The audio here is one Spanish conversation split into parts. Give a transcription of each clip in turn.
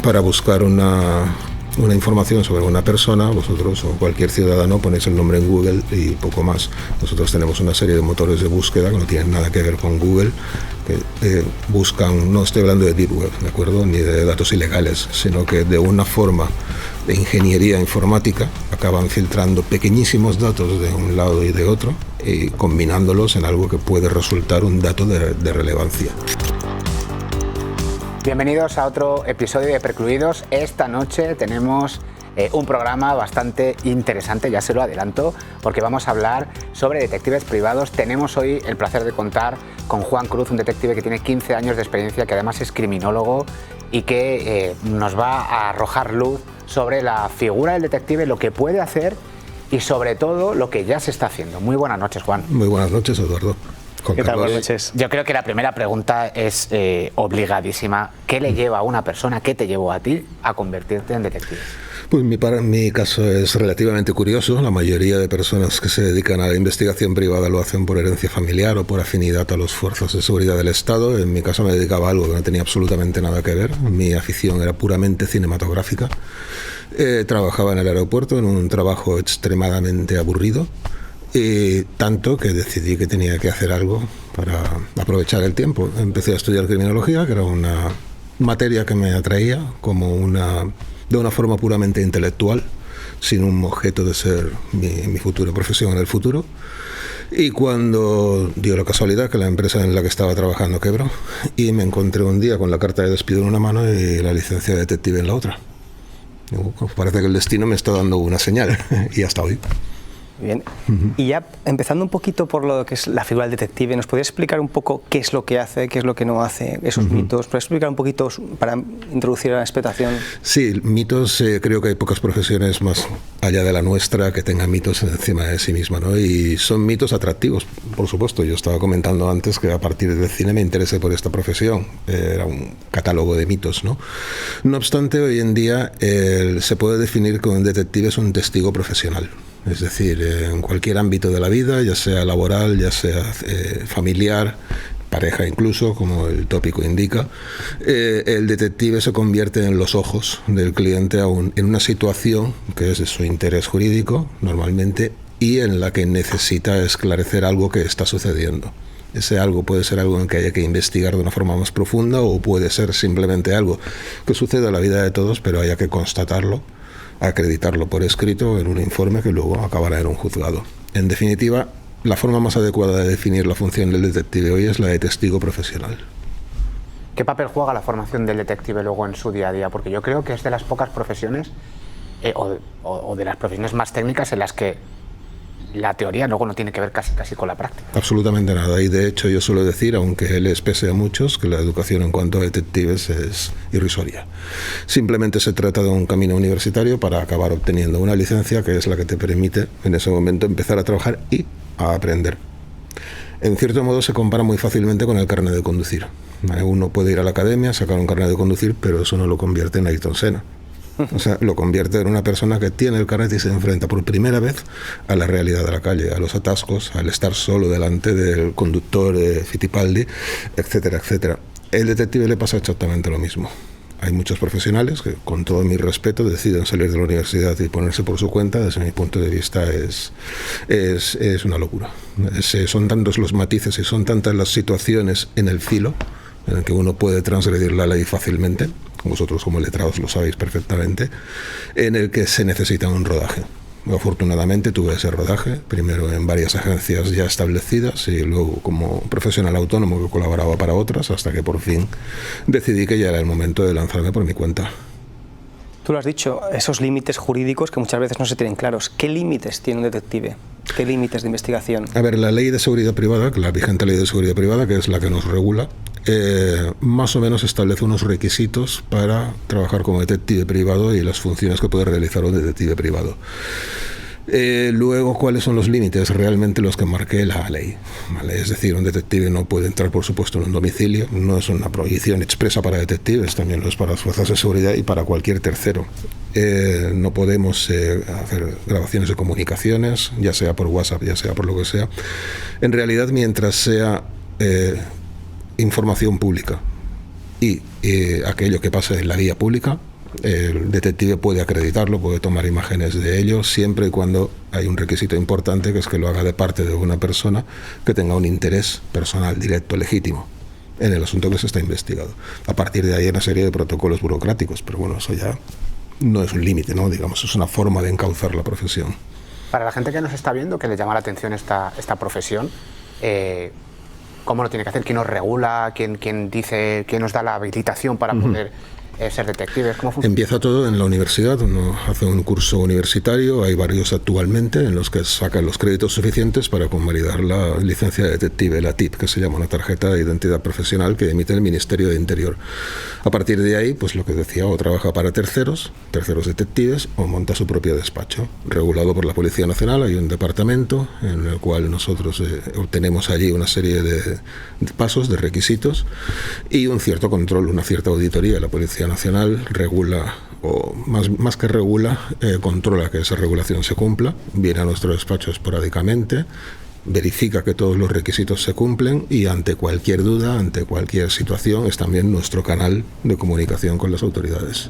para buscar una información sobre una persona, vosotros o cualquier ciudadano ponéis el nombre en Google y poco más. Nosotros tenemos una serie de motores de búsqueda que no tienen nada que ver con Google, que buscan, no estoy hablando de Deep Web, ¿de acuerdo?, ni de datos ilegales, sino que de una forma de ingeniería informática acaban filtrando pequeñísimos datos de un lado y de otro y combinándolos en algo que puede resultar un dato de relevancia. Bienvenidos a otro episodio de Precluidos. Esta noche tenemos un programa bastante interesante, ya se lo adelanto, porque vamos a hablar sobre detectives privados. Tenemos hoy el placer de contar con Juan Cruz, un detective que tiene 15 años de experiencia, que además es criminólogo y que nos va a arrojar luz sobre la figura del detective, lo que puede hacer y sobre todo lo que ya se está haciendo. Muy buenas noches, Juan. Muy buenas noches, Eduardo. ¿Qué tal? Buenas noches. Yo creo que la primera pregunta es obligadísima. ¿Qué le lleva a una persona, qué te llevó a ti a convertirte en detective? Pues mi caso es relativamente curioso. La mayoría de personas que se dedican a la investigación privada lo hacen por herencia familiar o por afinidad a las fuerzas de seguridad del Estado. En mi caso me dedicaba a algo que no tenía absolutamente nada que ver. Mi afición era puramente cinematográfica. Trabajaba en el aeropuerto en un trabajo extremadamente aburrido. Y tanto que decidí que tenía que hacer algo para aprovechar el tiempo. Empecé a estudiar criminología, que era una materia que me atraía de una forma puramente intelectual, sin un objeto de ser mi futura profesión en el futuro. Y cuando dio la casualidad que la empresa en la que estaba trabajando quebró, y me encontré un día con la carta de despido en una mano y la licencia de detective en la otra. Parece que el destino me está dando una señal, y hasta hoy. Bien. Y ya empezando un poquito por lo que es la figura del detective, ¿nos podrías explicar un poco qué es lo que hace, qué es lo que no hace, esos mitos? ¿Podrías explicar un poquito para introducir a la expectación? Sí, mitos, creo que hay pocas profesiones más allá de la nuestra que tengan mitos encima de sí misma, ¿no? Y son mitos atractivos, por supuesto. Yo estaba comentando antes que a partir del cine me interesé por esta profesión. Era un catálogo de mitos, ¿no? No obstante, hoy en día se puede definir que un detective es un testigo profesional. Es decir, en cualquier ámbito de la vida, ya sea laboral, ya sea familiar, pareja incluso, como el tópico indica, el detective se convierte en los ojos del cliente en una situación que es de su interés jurídico, normalmente, y en la que necesita esclarecer algo que está sucediendo. Ese algo puede ser algo en que haya que investigar de una forma más profunda o puede ser simplemente algo que sucede en la vida de todos, pero haya que constatarlo, acreditarlo por escrito en un informe que luego acabará en un juzgado. En definitiva, la forma más adecuada de definir la función del detective hoy es la de testigo profesional. ¿Qué papel juega la formación del detective luego en su día a día? Porque yo creo que es de las pocas profesiones o de las profesiones más técnicas en las que la teoría luego no tiene que ver casi con la práctica. Absolutamente nada. Y de hecho yo suelo decir, aunque les pese a muchos, que la educación en cuanto a detectives es irrisoria. Simplemente se trata de un camino universitario para acabar obteniendo una licencia que es la que te permite en ese momento empezar a trabajar y a aprender. En cierto modo se compara muy fácilmente con el carnet de conducir. Uno puede ir a la academia, sacar un carnet de conducir, pero eso no lo convierte en Ayrton Senna. O sea, lo convierte en una persona que tiene el carnet y se enfrenta por primera vez a la realidad de la calle, a los atascos, al estar solo delante del conductor Fittipaldi, etcétera, etcétera. El detective le pasa exactamente lo mismo. Hay muchos profesionales que, con todo mi respeto, deciden salir de la universidad y ponerse por su cuenta. Desde mi punto de vista es una locura. Son tantos los matices y son tantas las situaciones en el filo en el que uno puede transgredir la ley fácilmente, vosotros como letrados lo sabéis perfectamente, en el que se necesita un rodaje. Afortunadamente tuve ese rodaje, primero en varias agencias ya establecidas y luego como profesional autónomo que colaboraba para otras, hasta que por fin decidí que ya era el momento de lanzarme por mi cuenta. Tú lo has dicho, esos límites jurídicos que muchas veces no se tienen claros. ¿Qué límites tiene un detective? ¿Qué límites de investigación? A ver, la ley de seguridad privada, la vigente ley de seguridad privada, que es la que nos regula, más o menos establece unos requisitos para trabajar como detective privado y las funciones que puede realizar un detective privado. Luego, ¿cuáles son los límites? Realmente los que marque la ley, ¿vale? Es decir, un detective no puede entrar, por supuesto, en un domicilio, no es una prohibición expresa para detectives, también lo es para las fuerzas de seguridad y para cualquier tercero. No podemos hacer grabaciones de comunicaciones, ya sea por WhatsApp, ya sea por lo que sea. En realidad, mientras sea información pública y aquello que pase en la vía pública, El detective puede acreditarlo, puede tomar imágenes de ello, siempre y cuando hay un requisito importante, que es que lo haga de parte de una persona que tenga un interés personal, directo, legítimo en el asunto que se está investigando. A partir de ahí hay una serie de protocolos burocráticos, pero bueno, eso ya no es un límite, ¿no? Digamos, es una forma de encauzar la profesión. Para la gente que nos está viendo, que le llama la atención esta profesión, ¿cómo lo tiene que hacer? ¿Quién nos regula? ¿Quién dice, quién nos da la habilitación para poder ser detectives? ¿Cómo funciona? Empieza todo en la universidad, uno hace un curso universitario, hay varios actualmente en los que sacan los créditos suficientes para convalidar la licencia de detective, la TIP, que se llama una tarjeta de identidad profesional que emite el Ministerio de Interior. A partir de ahí, pues lo que decía, o trabaja para terceros detectives, o monta su propio despacho, regulado por la Policía Nacional. Hay un departamento en el cual nosotros obtenemos allí una serie de pasos, de requisitos, y un cierto control, una cierta auditoría. La Policía Nacional regula, o más que regula, controla que esa regulación se cumpla, viene a nuestro despacho esporádicamente, verifica que todos los requisitos se cumplen y ante cualquier duda, ante cualquier situación, es también nuestro canal de comunicación con las autoridades.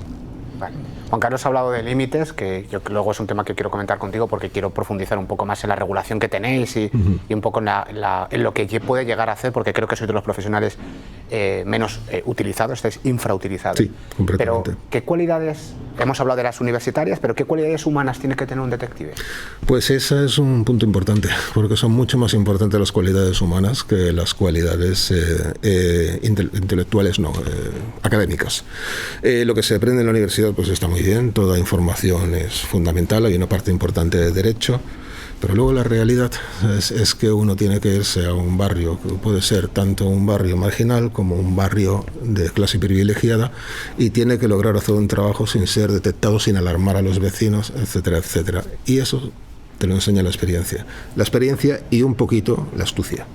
Vale. Juan Carlos ha hablado de límites, que yo luego es un tema que quiero comentar contigo porque quiero profundizar un poco más en la regulación que tenéis y un poco en lo que puede llegar a hacer, porque creo que sois de los profesionales menos utilizados, estáis infrautilizados. Sí, completamente. Pero, ¿qué cualidades, hemos hablado de las universitarias, pero qué cualidades humanas tiene que tener un detective? Pues ese es un punto importante, porque son mucho más importantes las cualidades humanas que las cualidades intelectuales, académicas. Lo que se aprende en la universidad pues está muy bien, toda información es fundamental, hay una parte importante de derecho, pero luego la realidad es que uno tiene que irse a un barrio, que puede ser tanto un barrio marginal como un barrio de clase privilegiada, y tiene que lograr hacer un trabajo sin ser detectado, sin alarmar a los vecinos, etcétera, etcétera. Y eso te lo enseña la experiencia. La experiencia y un poquito la astucia.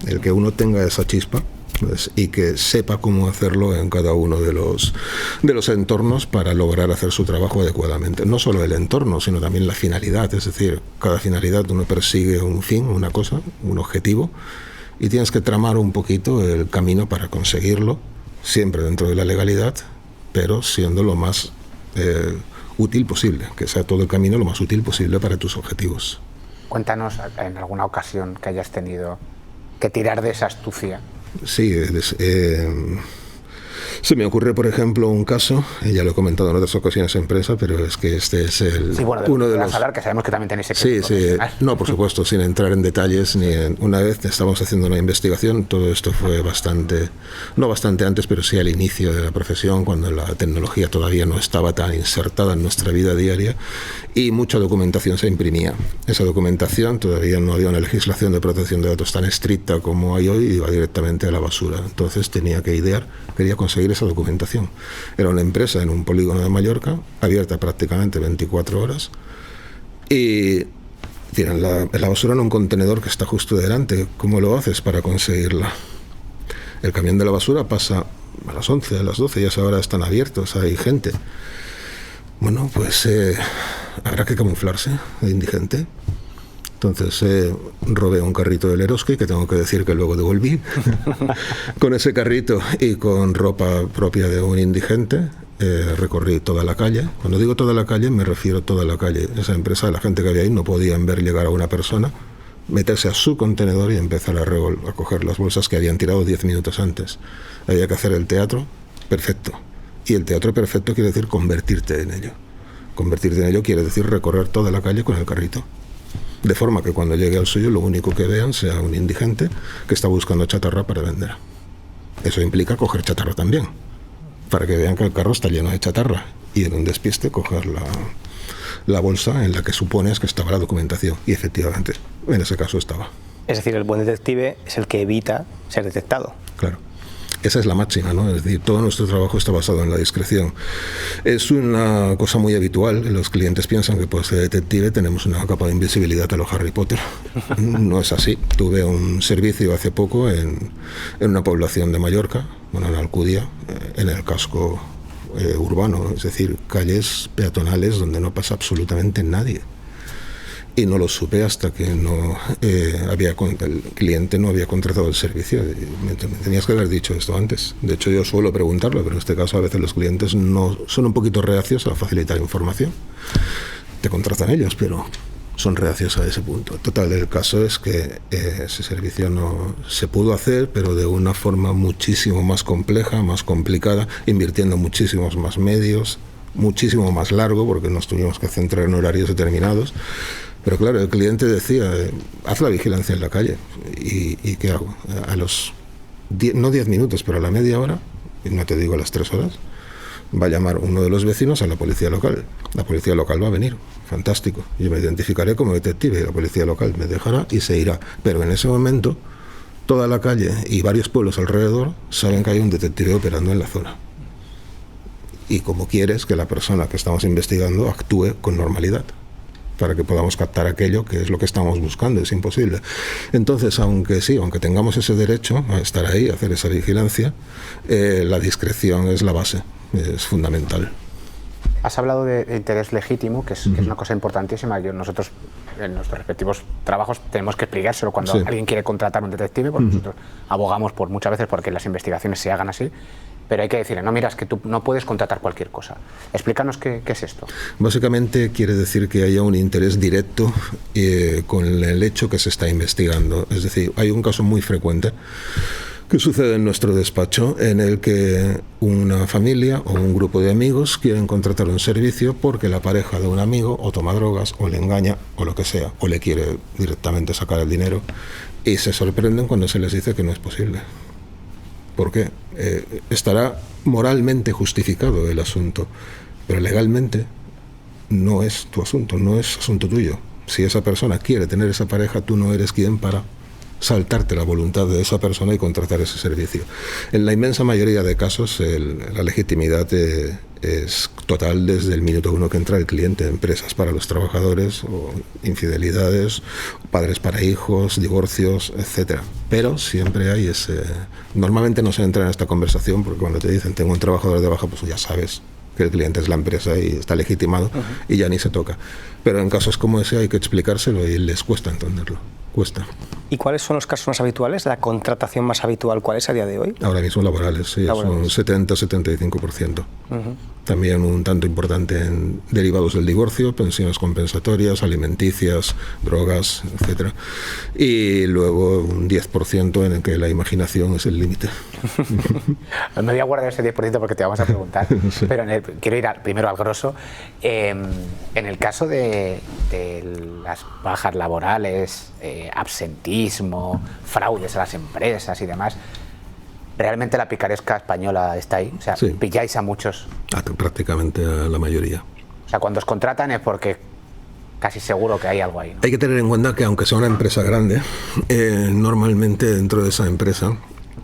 El que uno tenga esa chispa, pues, y que sepa cómo hacerlo en cada uno de los entornos para lograr hacer su trabajo adecuadamente. No solo el entorno, sino también la finalidad. Es decir, cada finalidad uno persigue un fin, una cosa, un objetivo, y tienes que tramar un poquito el camino para conseguirlo, siempre dentro de la legalidad, pero siendo lo más útil posible, que sea todo el camino lo más útil posible para tus objetivos. Cuéntanos en alguna ocasión que hayas tenido que tirar de esa astucia. Sí, se me ocurre, por ejemplo, un caso, ya lo he comentado en otras ocasiones en prensa, pero es que este es uno de los... hablar, que sabemos que también tenéis secreto profesional. No, por supuesto, sin entrar en detalles. Una vez estábamos haciendo una investigación, todo esto fue no bastante antes, pero sí al inicio de la profesión, cuando la tecnología todavía no estaba tan insertada en nuestra vida diaria, y mucha documentación se imprimía. Esa documentación, todavía no había una legislación de protección de datos tan estricta como hay hoy, iba directamente a la basura. Entonces quería conseguir esa documentación. Era una empresa en un polígono de Mallorca, abierta prácticamente 24 horas, y tiran la basura en un contenedor que está justo delante. ¿Cómo lo haces para conseguirla? El camión de la basura pasa a las 11, a las 12, y a esa hora están abiertos, hay gente. Bueno, pues habrá que camuflarse de indigente. Entonces robé un carrito del Eroski, que tengo que decir que luego devolví. Con ese carrito y con ropa propia de un indigente, recorrí toda la calle. Cuando digo toda la calle, me refiero a toda la calle. Esa empresa, la gente que había ahí, no podían ver llegar a una persona, meterse a su contenedor y empezar a coger las bolsas que habían tirado 10 minutos antes. Había que hacer el teatro perfecto. Y el teatro perfecto quiere decir convertirte en ello. Convertirte en ello quiere decir recorrer toda la calle con el carrito, de forma que cuando llegue al suyo lo único que vean sea un indigente que está buscando chatarra para vender. Eso implica coger chatarra también, para que vean que el carro está lleno de chatarra, y en un despiste coger la bolsa en la que supones que estaba la documentación, y efectivamente en ese caso estaba. Es decir, el buen detective es el que evita ser detectado. Claro. Esa es la máxima, ¿no? Es decir, todo nuestro trabajo está basado en la discreción. Es una cosa muy habitual. Los clientes piensan que por ser detective tenemos una capa de invisibilidad a los Harry Potter. No es así. Tuve un servicio hace poco en una población de Mallorca, en Alcudia, en el casco urbano, es decir, calles peatonales donde no pasa absolutamente nadie. Y no lo supe hasta que el cliente no había contratado el servicio. Me tenías que haber dicho esto antes. De hecho, yo suelo preguntarlo, pero en este caso a veces los clientes no son un poquito reacios a facilitar información. Te contratan ellos, pero son reacios a ese punto. Total, el caso es que ese servicio no se pudo hacer, pero de una forma muchísimo más compleja, más complicada, invirtiendo muchísimos más medios, muchísimo más largo, porque nos tuvimos que centrar en horarios determinados. Pero claro, el cliente decía, haz la vigilancia en la calle. ¿Y qué hago? A los no 10 minutos, pero a la media hora, y no te digo a las 3 horas, va a llamar uno de los vecinos a la policía local. La policía local va a venir, fantástico. Yo me identificaré como detective y la policía local me dejará y se irá. Pero en ese momento, toda la calle y varios pueblos alrededor saben que hay un detective operando en la zona. Y como quieres que la persona que estamos investigando actúe con normalidad, para que podamos captar aquello que es lo que estamos buscando, es imposible. Entonces, aunque tengamos ese derecho a estar ahí, a hacer esa vigilancia, la discreción es la base, es fundamental. Has hablado de interés legítimo, que es una cosa importantísima. Nosotros, en nuestros respectivos trabajos, tenemos que explicárselo cuando alguien quiere contratar un detective, porque nosotros abogamos muchas veces porque las investigaciones se hagan así. Pero hay que decirle, no, mira, es que tú no puedes contratar cualquier cosa. Explícanos qué es esto. Básicamente quiere decir que haya un interés directo con el hecho que se está investigando. Es decir, hay un caso muy frecuente que sucede en nuestro despacho en el que una familia o un grupo de amigos quieren contratar un servicio porque la pareja de un amigo o toma drogas o le engaña o lo que sea, o le quiere directamente sacar el dinero, y se sorprenden cuando se les dice que no es posible. ¿Por qué? Estará moralmente justificado el asunto, pero legalmente no es tu asunto, no es asunto tuyo. Si esa persona quiere tener esa pareja, tú no eres quien para saltarte la voluntad de esa persona y contratar ese servicio. En la inmensa mayoría de casos la legitimidad es total desde el minuto uno que entra el cliente. Empresas para los trabajadores, o infidelidades, padres para hijos, divorcios, etcétera. Pero siempre hay normalmente no se entra en esta conversación porque cuando te dicen tengo un trabajador de baja, pues ya sabes que el cliente es la empresa y está legitimado y ya ni se toca. Pero en casos como ese hay que explicárselo y les cuesta entenderlo. Cuesta. ¿Y cuáles son los casos más habituales? ¿La contratación más habitual cuál es a día de hoy? Ahora mismo laborales, sí, laborales. Es un 70-75%. También un tanto importante en derivados del divorcio, pensiones compensatorias, alimenticias, drogas, etcétera. Y luego un 10% en el que la imaginación es el límite. Me voy a guardar ese 10% porque te vamos a preguntar, sí. Pero quiero ir primero al grosso. En el caso de las bajas laborales, absentismo, fraudes a las empresas y demás, ¿realmente la picaresca española está ahí? O sea, sí. ¿Pilláis a muchos? Prácticamente a la mayoría. O sea, cuando os contratan es porque casi seguro que hay algo ahí, ¿no? Hay que tener en cuenta que aunque sea una empresa grande, normalmente dentro de esa empresa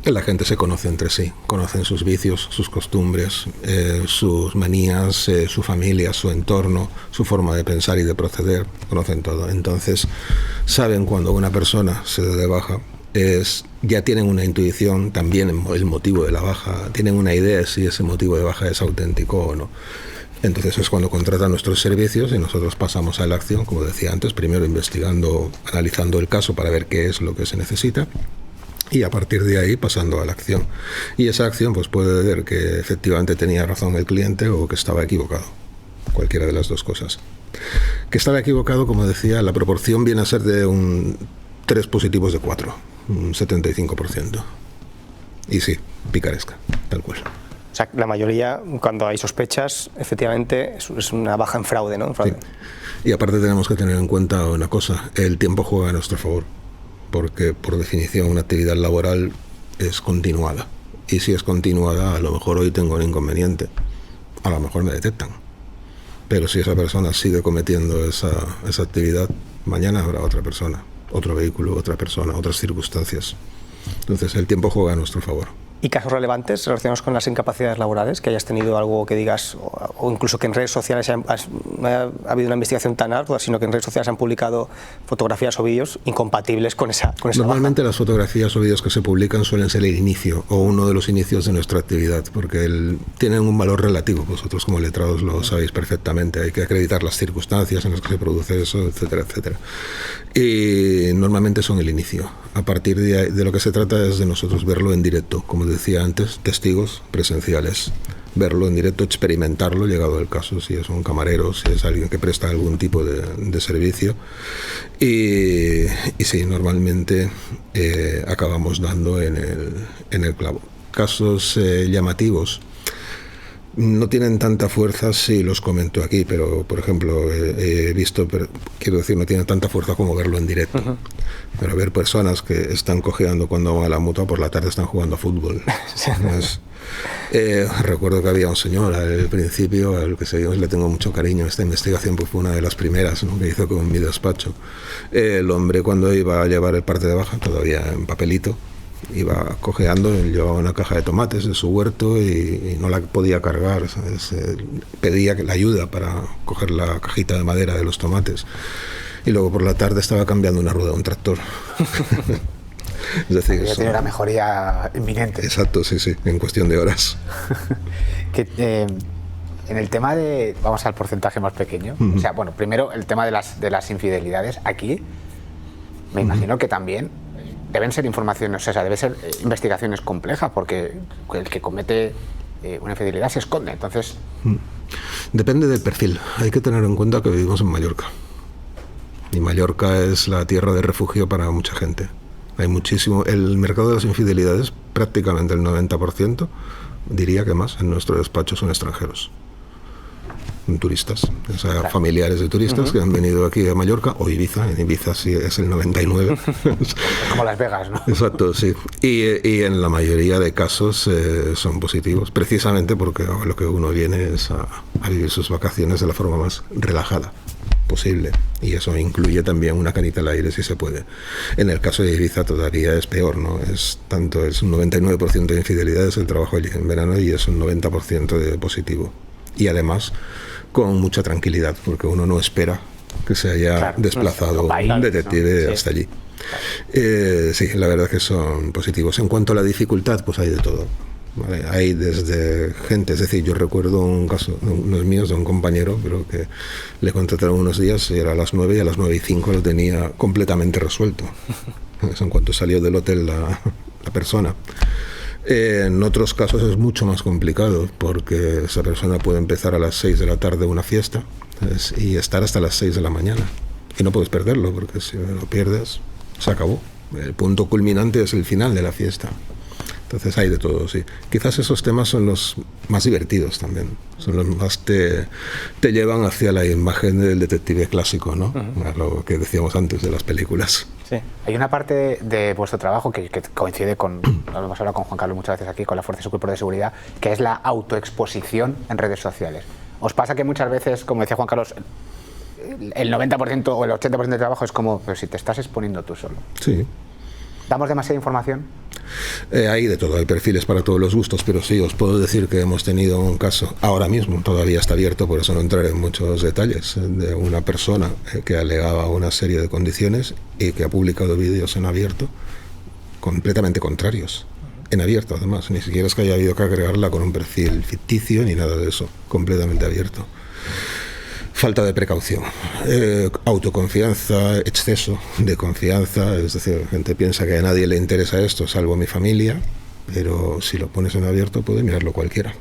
la gente se conoce entre sí, conocen sus vicios, sus costumbres, sus manías, su familia, su entorno, su forma de pensar y de proceder, conocen todo. Entonces saben cuando una persona se da de baja, ya tienen una intuición, también el motivo de la baja, tienen una idea de si ese motivo de baja es auténtico o no. Entonces es cuando contratan nuestros servicios y nosotros pasamos a la acción, como decía antes, primero investigando, analizando el caso para ver qué es lo que se necesita, y a partir de ahí pasando a la acción. Y esa acción pues puede ver que efectivamente tenía razón el cliente o que estaba equivocado. Cualquiera de las dos cosas. Que estaba equivocado, como decía, la proporción viene a ser de 3 positivos de 4, un 75%. Y sí, picaresca, tal cual. O sea, la mayoría, cuando hay sospechas, efectivamente es una baja en fraude, ¿no? Fraude. Sí. Y aparte tenemos que tener en cuenta una cosa, el tiempo juega a nuestro favor. Porque por definición una actividad laboral es continuada. Y si es continuada, a lo mejor hoy tengo un inconveniente, a lo mejor me detectan. Pero si esa persona sigue cometiendo esa actividad, mañana habrá otra persona, otro vehículo, otra persona, otras circunstancias. Entonces el tiempo juega a nuestro favor. ¿Y casos relevantes relacionados con las incapacidades laborales? Que hayas tenido algo que digas, o incluso que en redes sociales no ha habido una investigación tan ardua, sino que en redes sociales han publicado fotografías o vídeos incompatibles con esa Normalmente las fotografías o vídeos que se publican suelen ser el inicio o uno de los inicios de nuestra actividad, porque tienen un valor relativo. Vosotros como letrados lo sabéis perfectamente. Hay que acreditar las circunstancias en las que se produce eso, etcétera, etcétera. Y normalmente son el inicio. A partir de lo que se trata es de nosotros verlo en directo, como decía antes, testigos presenciales. Verlo en directo, experimentarlo, llegado el caso, si es un camarero, si es alguien que presta algún tipo de servicio. Y sí, normalmente acabamos dando en el clavo. Casos llamativos no tienen tanta fuerza si los comento aquí, pero por ejemplo he visto, quiero decir, no tienen tanta fuerza como verlo en directo. Uh-huh. Pero ver personas que están cojeando cuando van a la mutua, por la tarde están jugando a fútbol. Recuerdo que había un señor al principio, al que le tengo mucho cariño. Esta investigación pues, fue una de las primeras, ¿no?, que hizo con mi despacho. El hombre, cuando iba a llevar el parte de baja, todavía en papelito, iba cojeando, llevaba una caja de tomates de su huerto y no la podía cargar, ¿sabes? Pedía la ayuda para coger la cajita de madera de los tomates. Y luego por la tarde estaba cambiando una rueda de un tractor. Es decir, ya tiene una mejoría inminente. Exacto, sí, en cuestión de horas. En el tema de, vamos al porcentaje más pequeño, uh-huh. O sea, bueno, primero el tema de las infidelidades, aquí me imagino que también deben ser informaciones, o sea, deben ser investigaciones complejas, porque el que comete una infidelidad se esconde, entonces... Depende del perfil. Hay que tener en cuenta que vivimos en Mallorca. Y Mallorca es la tierra de refugio para mucha gente. Hay muchísimo... El mercado de las infidelidades, prácticamente el 90%, diría que más, en nuestro despacho son extranjeros. Turistas, o sea, claro, familiares de turistas, uh-huh, que han venido aquí a Mallorca o Ibiza. En Ibiza sí es el 99. Como Las Vegas, ¿no? Exacto, sí. Y en la mayoría de casos son positivos, precisamente porque lo que uno viene es a vivir sus vacaciones de la forma más relajada posible, y eso incluye también una canita al aire si se puede. En el caso de Ibiza todavía es peor, ¿no? Es un 99% de infidelidades el trabajo allí en verano y es un 90% de positivo. Y además con mucha tranquilidad, porque uno no espera que se haya desplazado un detective hasta allí. Sí, la verdad que son positivos. En cuanto a la dificultad, pues hay de todo. ¿Vale? Hay desde gente, es decir, yo recuerdo un caso, unos míos, de un compañero, pero que le contrataron unos días y era a las 9 y a las 9:05 lo tenía completamente resuelto. En cuanto salió del hotel la persona. En otros casos es mucho más complicado, porque esa persona puede empezar a las 6 de la tarde una fiesta, ¿sabes?, y estar hasta las 6 de la mañana. Y no puedes perderlo, porque si lo pierdes, se acabó. El punto culminante es el final de la fiesta. Entonces hay de todo, sí. Quizás esos temas son los más divertidos también. Son los más te llevan hacia la imagen del detective clásico, ¿no? Uh-huh. Lo que decíamos antes de las películas. Sí. Hay una parte de vuestro trabajo que coincide con, lo hemos hablado con Juan Carlos muchas veces aquí, con la Fuerza y Cuerpos de Seguridad, que es la autoexposición en redes sociales. ¿Os pasa que muchas veces, como decía Juan Carlos, el 90% o el 80% del trabajo es como, pero si te estás exponiendo tú solo? Sí. ¿Damos demasiada información? Hay de todo, hay perfiles para todos los gustos, pero sí, os puedo decir que hemos tenido un caso, ahora mismo, todavía está abierto, por eso no entraré en muchos detalles, de una persona que alegaba una serie de condiciones y que ha publicado vídeos en abierto completamente contrarios. En abierto, además, ni siquiera es que haya habido que agregarla con un perfil ficticio ni nada de eso, completamente abierto. Falta de precaución, autoconfianza, exceso de confianza, es decir, la gente piensa que a nadie le interesa esto, salvo a mi familia, pero si lo pones en abierto puede mirarlo cualquiera.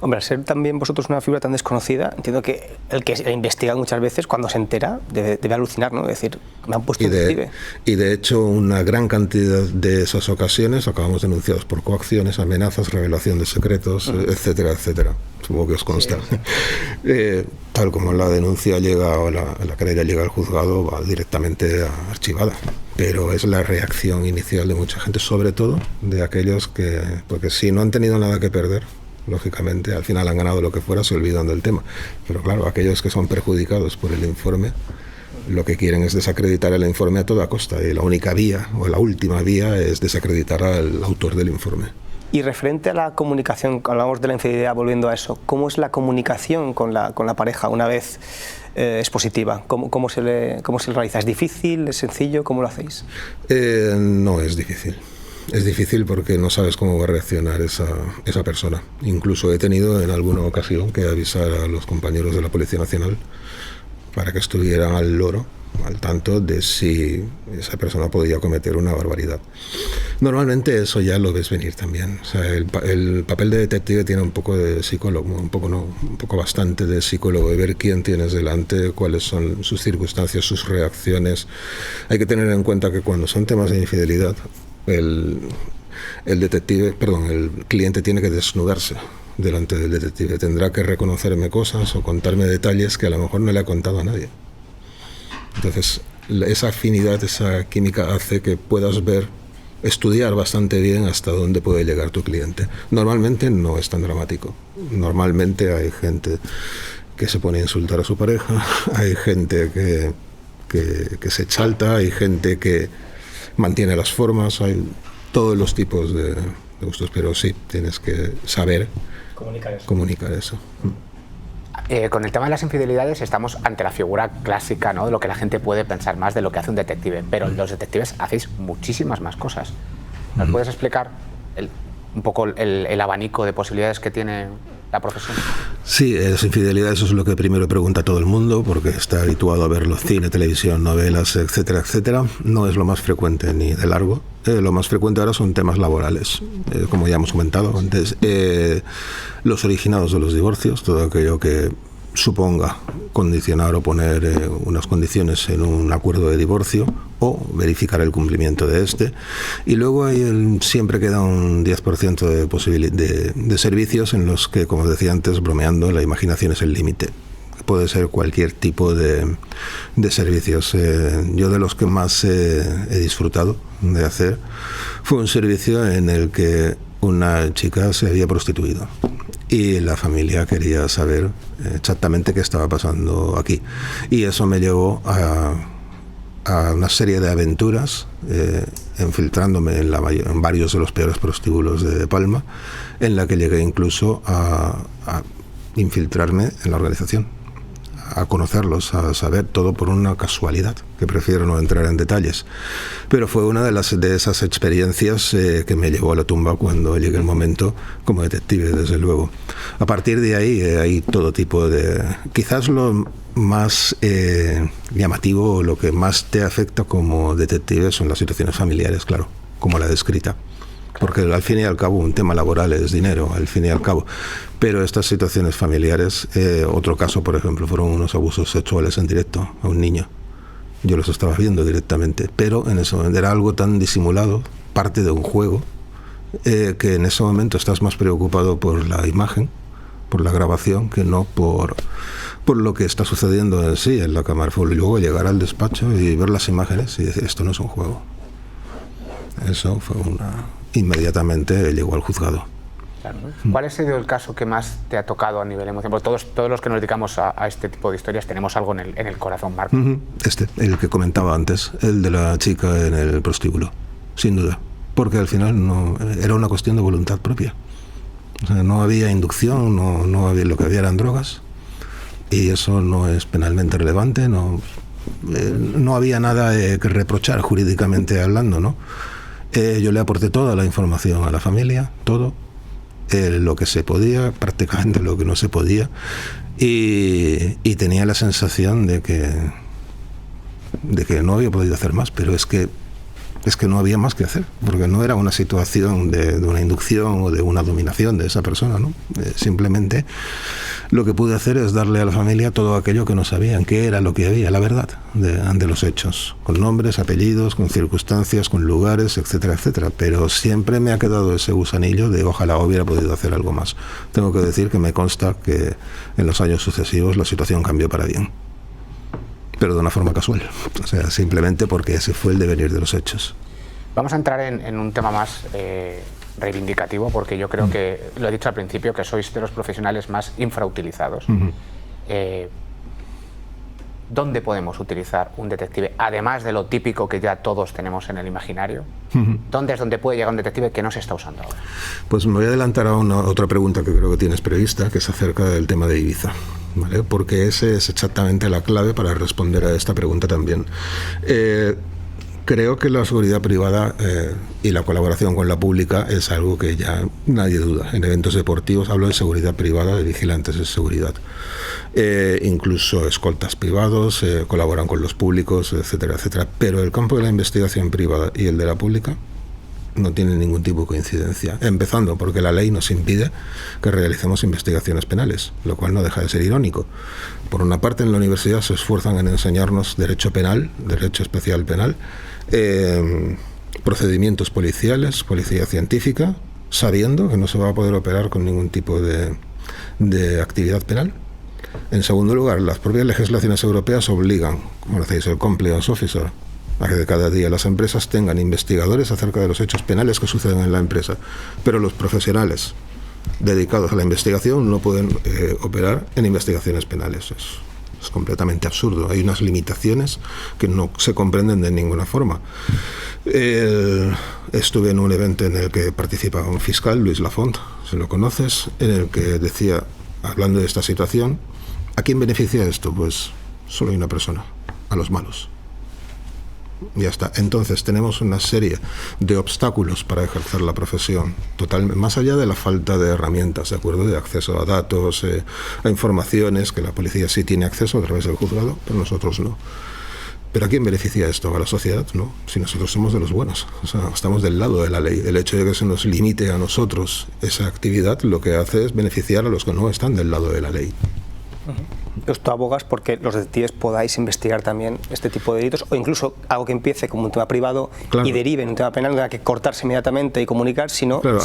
Hombre, al ser también vosotros una figura tan desconocida, entiendo que el que investiga muchas veces, cuando se entera, debe alucinar, ¿no? Es decir, me han puesto un detective. Y de hecho, una gran cantidad de esas ocasiones acabamos denunciados por coacciones, amenazas, revelación de secretos, etcétera, etcétera. Supongo que os consta. Sí. Tal como la denuncia llega o la querella llega al juzgado, va directamente archivada. Pero es la reacción inicial de mucha gente, sobre todo de aquellos que, porque si no han tenido nada que perder, lógicamente al final han ganado lo que fuera, se olvidan del tema. Pero claro, aquellos que son perjudicados por el informe, lo que quieren es desacreditar el informe a toda costa, y la única vía, o la última vía, es desacreditar al autor del informe. Y referente a la comunicación, hablamos de la infidelidad, volviendo a eso, ¿cómo es la comunicación con la pareja una vez es positiva? ¿Cómo se realiza? ¿Es difícil? ¿Es sencillo? ¿Cómo lo hacéis? No es difícil. Es difícil porque no sabes cómo va a reaccionar esa persona. Incluso he tenido en alguna ocasión que avisar a los compañeros de la Policía Nacional para que estuvieran al loro, al tanto de si esa persona podía cometer una barbaridad. Normalmente eso ya lo ves venir también. O sea, el papel de detective tiene un poco de psicólogo, un poco bastante de psicólogo, de ver quién tienes delante, cuáles son sus circunstancias, sus reacciones. Hay que tener en cuenta que cuando son temas de infidelidad, el cliente tiene que desnudarse delante del detective. Tendrá que reconocerme cosas o contarme detalles que a lo mejor no le ha contado a nadie. Entonces, esa afinidad, esa química hace que puedas estudiar bastante bien hasta dónde puede llegar tu cliente. Normalmente no es tan dramático. Normalmente hay gente que se pone a insultar a su pareja, hay gente que se exalta, hay gente que mantiene las formas, hay todos los tipos de gustos, pero sí, tienes que saber comunicar eso. Con el tema de las infidelidades estamos ante la figura clásica, ¿no?, de lo que la gente puede pensar más de lo que hace un detective, pero los detectives hacéis muchísimas más cosas. ¿Nos puedes explicar un poco el abanico de posibilidades que tiene la profesión? Sí, las infidelidades es lo que primero pregunta todo el mundo, porque está habituado a verlo: cine, televisión, novelas, etcétera, etcétera. No es lo más frecuente ni de largo. Lo más frecuente ahora son temas laborales, como ya hemos comentado antes. Los originados de los divorcios, todo aquello que suponga condicionar o poner unas condiciones en un acuerdo de divorcio o verificar el cumplimiento de este. Y luego siempre queda un 10% de servicios en los que, como decía antes, bromeando, la imaginación es el límite. Puede ser cualquier tipo de servicios. Yo de los que más he disfrutado de hacer fue un servicio en el que una chica se había prostituido y la familia quería saber exactamente qué estaba pasando aquí, y eso me llevó a una serie de aventuras, infiltrándome en varios de los peores prostíbulos de Palma, en la que llegué incluso a infiltrarme en la organización, a conocerlos, a saber todo por una casualidad, que prefiero no entrar en detalles. Pero fue una de esas experiencias que me llevó a la tumba cuando llegue el momento como detective, desde luego. A partir de ahí hay todo tipo de... Quizás lo más llamativo, lo que más te afecta como detective son las situaciones familiares, claro, como la descrita. Porque al fin y al cabo un tema laboral es dinero, al fin y al cabo. Pero estas situaciones familiares, otro caso, por ejemplo, fueron unos abusos sexuales en directo a un niño. Yo los estaba viendo directamente, pero en ese momento era algo tan disimulado, parte de un juego, que en ese momento estás más preocupado por la imagen, por la grabación, que no por lo que está sucediendo en sí en la cámara. Fue luego llegar al despacho y ver las imágenes y decir, esto no es un juego. Eso fue inmediatamente llegó al juzgado. Claro. ¿Cuál ha sido el caso que más te ha tocado a nivel emocional? Porque todos los que nos dedicamos a este tipo de historias tenemos algo en el corazón, Marco. El que comentaba antes, el de la chica en el prostíbulo, sin duda. Porque al final no era una cuestión de voluntad propia. O sea, no había inducción, no había, lo que había eran drogas, y eso no es penalmente relevante, no había nada que reprochar jurídicamente hablando, ¿no? Yo le aporté toda la información a la familia, todo, lo que se podía, prácticamente lo que no se podía, y tenía la sensación de que no había podido hacer más, pero es que no había más que hacer, porque no era una situación de una inducción o de una dominación de esa persona, ¿no? Simplemente lo que pude hacer es darle a la familia todo aquello que no sabían, qué era lo que había, la verdad de los hechos, con nombres, apellidos, con circunstancias, con lugares, etcétera, etcétera. Pero siempre me ha quedado ese gusanillo de ojalá hubiera podido hacer algo más. Tengo que decir que me consta que en los años sucesivos la situación cambió para bien, pero de una forma casual, o sea, simplemente porque ese fue el devenir de los hechos. Vamos a entrar en un tema más reivindicativo, porque yo creo que, lo he dicho al principio, que sois de los profesionales más infrautilizados. ¿dónde podemos utilizar un detective? Además de lo típico que ya todos tenemos en el imaginario, ¿dónde es donde puede llegar un detective que no se está usando ahora? Pues me voy a adelantar a otra pregunta que creo que tienes prevista, que es acerca del tema de Ibiza, ¿vale? Porque ese es exactamente la clave para responder a esta pregunta también. Creo que la seguridad privada y la colaboración con la pública es algo que ya nadie duda. En eventos deportivos hablo de seguridad privada, de vigilantes de seguridad. Incluso escoltas privados colaboran con los públicos, etcétera, etcétera. Pero el campo de la investigación privada y el de la pública no tienen ningún tipo de coincidencia. Empezando porque la ley nos impide que realicemos investigaciones penales, lo cual no deja de ser irónico. Por una parte, en la universidad se esfuerzan en enseñarnos derecho penal, derecho especial penal, procedimientos policiales, policía científica, sabiendo que no se va a poder operar con ningún tipo de actividad penal. En segundo lugar, las propias legislaciones europeas obligan, como decís, el compliance officer, a que cada día las empresas tengan investigadores acerca de los hechos penales que suceden en la empresa, pero los profesionales dedicados a la investigación no pueden operar en investigaciones penales. Es completamente absurdo. Hay unas limitaciones que no se comprenden de ninguna forma. Estuve en un evento en el que participaba un fiscal, Luis Lafont, si lo conoces, en el que decía, hablando de esta situación, ¿a quién beneficia esto? Pues solo hay una persona, a los malos. Ya está. Entonces tenemos una serie de obstáculos para ejercer la profesión, totalmente, más allá de la falta de herramientas, ¿de acuerdo? De acceso a datos, a informaciones, que la policía sí tiene acceso a través del juzgado, pero nosotros no. ¿Pero a quién beneficia esto? ¿A la sociedad? No, si nosotros somos de los buenos, o sea, estamos del lado de la ley. El hecho de que se nos limite a nosotros esa actividad lo que hace es beneficiar a los que no están del lado de la ley. Tú abogas porque los detectives podáis investigar también este tipo de delitos o incluso algo que empiece como un tema privado, claro, y derive en un tema penal, no tenga que cortarse inmediatamente y comunicar, sino... Claro,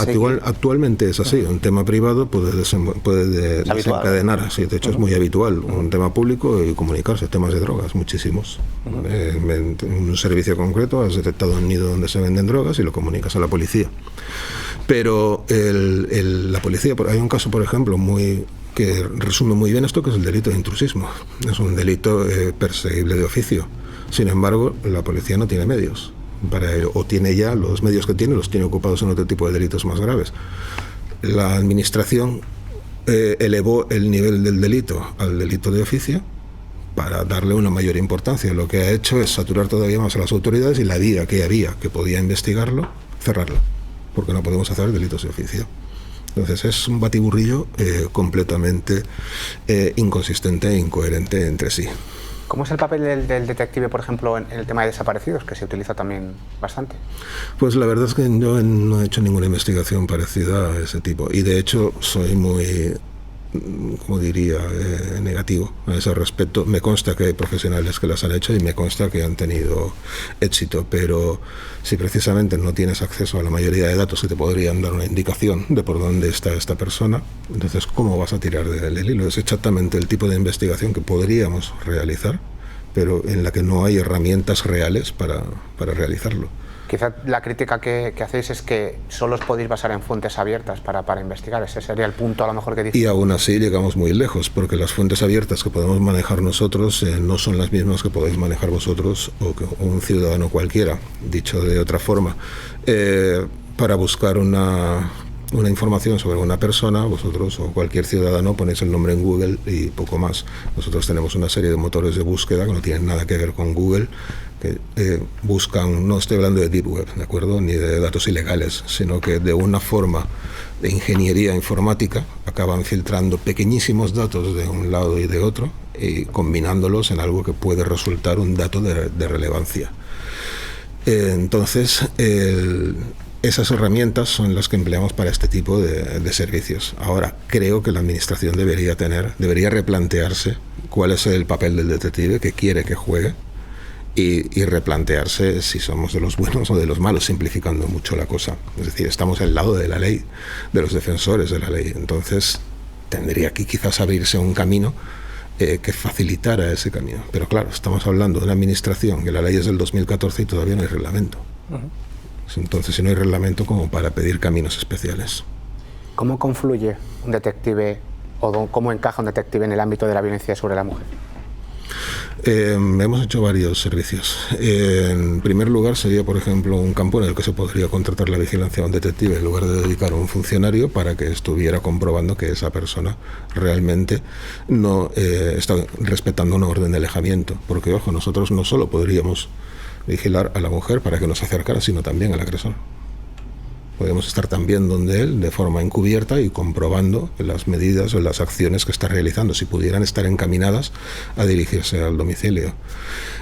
actualmente es así, un tema privado puede desencadenar, sí, de hecho es muy habitual, un tema público y comunicarse, temas de drogas, muchísimos. En un servicio concreto has detectado un nido donde se venden drogas y lo comunicas a la policía. Pero la policía, hay un caso, por ejemplo, que resume muy bien esto, que es el delito de intrusismo. Es un delito perseguible de oficio. Sin embargo, la policía no tiene medios para ello, o tiene ya los medios que tiene, los tiene ocupados en otro tipo de delitos más graves. La administración elevó el nivel del delito al delito de oficio para darle una mayor importancia. Lo que ha hecho es saturar todavía más a las autoridades y la vía que había que podía investigarlo, cerrarla, porque no podemos hacer delitos de oficio. Entonces es un batiburrillo completamente inconsistente e incoherente entre sí. ¿Cómo es el papel del detective, por ejemplo, en el tema de desaparecidos, que se utiliza también bastante? Pues la verdad es que yo no he hecho ninguna investigación parecida a ese tipo y de hecho soy muy, como diría, negativo a ese respecto. Me consta que hay profesionales que las han hecho y me consta que han tenido éxito, pero si precisamente no tienes acceso a la mayoría de datos que te podrían dar una indicación de por dónde está esta persona, entonces ¿cómo vas a tirar del hilo? Es exactamente el tipo de investigación que podríamos realizar, pero en la que no hay herramientas reales para realizarlo. Quizá la crítica que hacéis es que solo os podéis basar en fuentes abiertas para investigar. Ese sería el punto a lo mejor que dices. Y aún así llegamos muy lejos, porque las fuentes abiertas que podemos manejar nosotros no son las mismas que podéis manejar vosotros o un ciudadano cualquiera. Dicho de otra forma, para buscar una información sobre una persona, vosotros o cualquier ciudadano ponéis el nombre en Google y poco más. Nosotros tenemos una serie de motores de búsqueda que no tienen nada que ver con Google, que buscan, no estoy hablando de Deep Web, ¿de acuerdo?, ni de datos ilegales, sino que de una forma de ingeniería informática acaban filtrando pequeñísimos datos de un lado y de otro y combinándolos en algo que puede resultar un dato de relevancia. Entonces, esas herramientas son las que empleamos para este tipo de servicios. Ahora, creo que la administración debería replantearse cuál es el papel del detective que quiere que juegue y replantearse si somos de los buenos o de los malos, simplificando mucho la cosa. Es decir, estamos al lado de la ley, de los defensores de la ley. Entonces, tendría que quizás abrirse un camino que facilitara ese camino. Pero claro, estamos hablando de una administración que la ley es del 2014 y todavía no hay reglamento. Entonces, si no hay reglamento, como para pedir caminos especiales. ¿Cómo confluye un detective o cómo encaja un detective en el ámbito de la violencia sobre la mujer? Hemos hecho varios servicios. En primer lugar sería, por ejemplo, un campo en el que se podría contratar la vigilancia a un detective en lugar de dedicar a un funcionario para que estuviera comprobando que esa persona realmente no está respetando una orden de alejamiento. Porque, ojo, nosotros no solo podríamos vigilar a la mujer para que no se acercara, sino también al agresor. Podemos estar también donde él, de forma encubierta y comprobando las medidas o las acciones que está realizando, si pudieran estar encaminadas a dirigirse al domicilio.